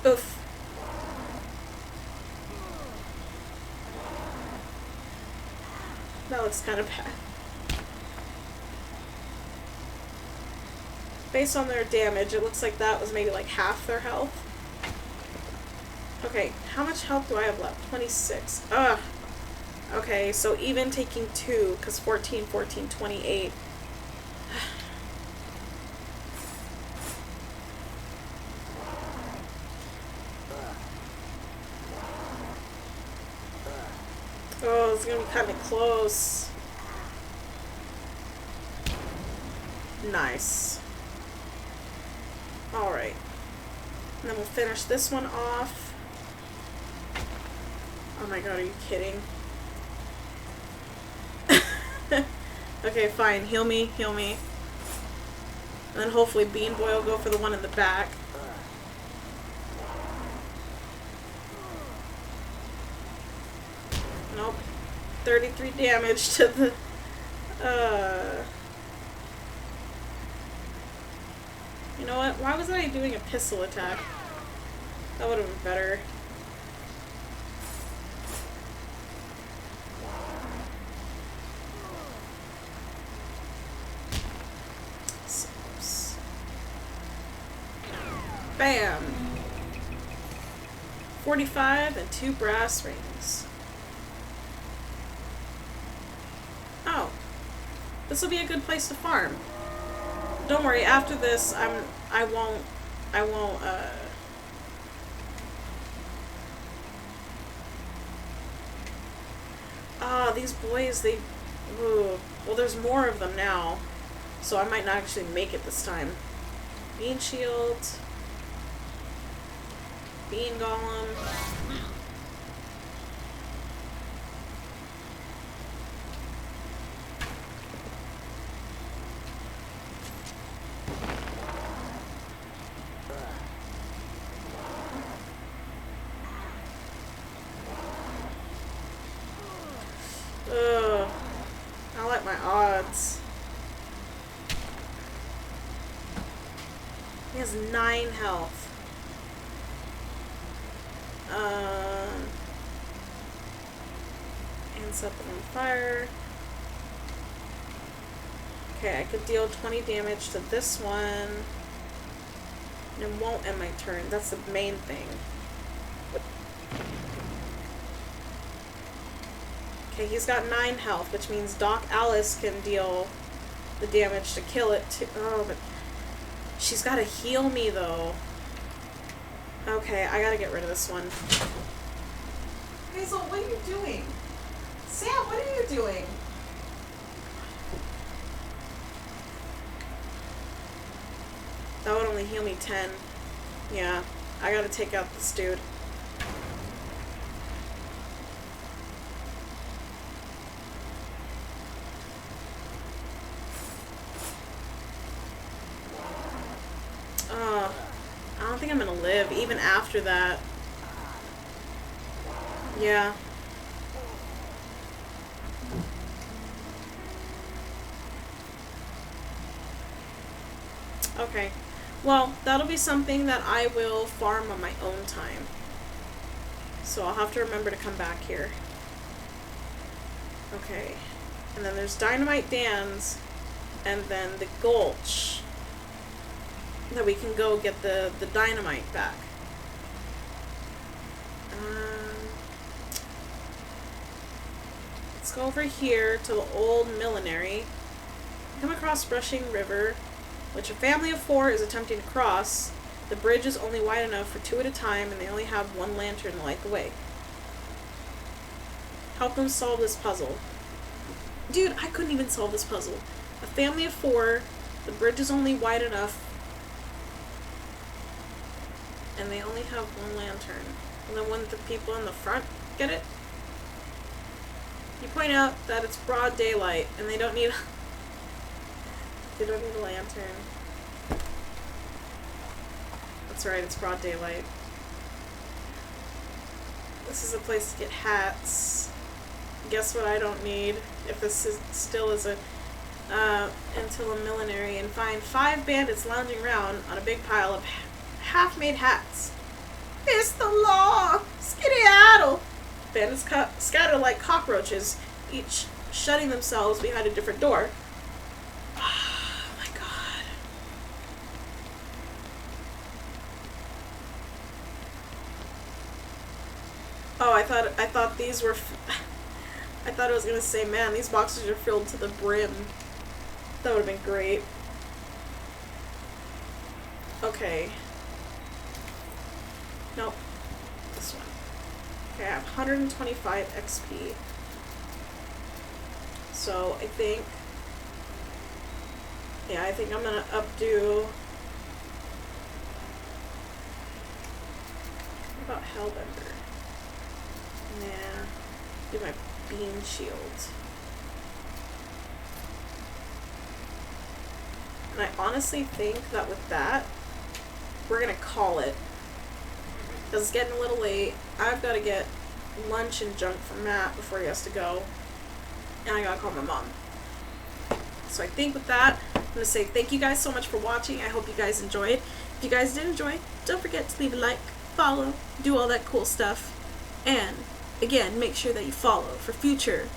Oof. That looks kind of bad. Based on their damage, it looks like that was maybe like half their health. Okay, how much health do I have left? 26. Ugh. Okay, so even taking 2, because 14, 14, 28. Oh, it's gonna be kind of close. Nice. Alright. And then we'll finish this one off. Oh my god, are you kidding? Okay, fine. Heal me, heal me. And then hopefully Bean Boy will go for the one in the back. Nope. 33 damage to the... You know what? Why wasn't I doing a pistol attack? That would have been better. Bam! 45 and 2 brass rings. Oh. This will be a good place to farm. Don't worry, after this, I won't, these boys, they, ooh. Well, there's more of them now, so I might not actually make it this time. Bean shield. Bean golem. Ugh. I like my odds. He has 9 health. And set them on fire. Okay, I could deal 20 damage to this one. And it won't end my turn. That's the main thing. Okay, he's got 9 health, which means Doc Alice can deal the damage to kill it too. Oh, but she's gotta heal me though. Okay, I gotta get rid of this one. Hazel, what are you doing? Sam, what are you doing? That would only heal me 10. Yeah, I gotta take out this dude. I don't think I'm gonna live, even after that. Yeah. Okay. Well, that'll be something that I will farm on my own time. So I'll have to remember to come back here. Okay. And then there's Dynamite Dan's, and then the Gulch. That we can go get the dynamite back. Let's go over here to the old millinery. Come across Rushing River, which a family of 4 is attempting to cross. The bridge is only wide enough for 2 at a time, and they only have 1 lantern to light the way. Help them solve this puzzle. Dude, I couldn't even solve this puzzle. A family of 4, the bridge is only wide enough, and they only have 1 lantern. And then when the people in the front get it, you point out that it's broad daylight and they don't need a lantern. That's right, it's broad daylight. This is a place to get hats. Guess what I don't need if this is still is a until a millinery, and find 5 bandits lounging around on a big pile of half-made hats. It's the law! Skedaddle! Bandits scatter like cockroaches, each shutting themselves behind a different door. Oh my god. Oh, I thought these were I thought it was gonna say, man, these boxes are filled to the brim. That would have been great. Okay. Nope. This one. Okay, I have 125 XP. So, I think... yeah, I think I'm gonna updo... what about Hellbender? Nah. Do my beam shield. And I honestly think that with that, we're gonna call it. Because it's getting a little late. I've got to get lunch and junk for Matt before he has to go. And I gotta call my mom. So I think with that, I'm going to say thank you guys so much for watching. I hope you guys enjoyed. If you guys did enjoy, don't forget to leave a like, follow, do all that cool stuff. And, again, make sure that you follow for future...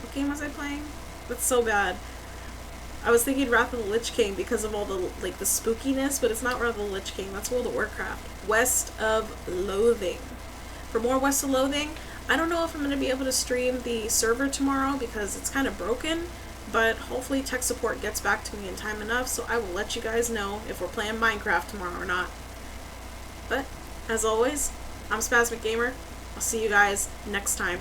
What game was I playing? That's so bad. I was thinking Wrath of the Lich King because of all the, like, the spookiness, but it's not Wrath of the Lich King. That's World of Warcraft. West of Loathing. For more West of Loathing, I don't know if I'm going to be able to stream the server tomorrow because it's kind of broken, but hopefully tech support gets back to me in time enough, so I will let you guys know if we're playing Minecraft tomorrow or not. But, as always, I'm SpasmicGamer. I'll see you guys next time.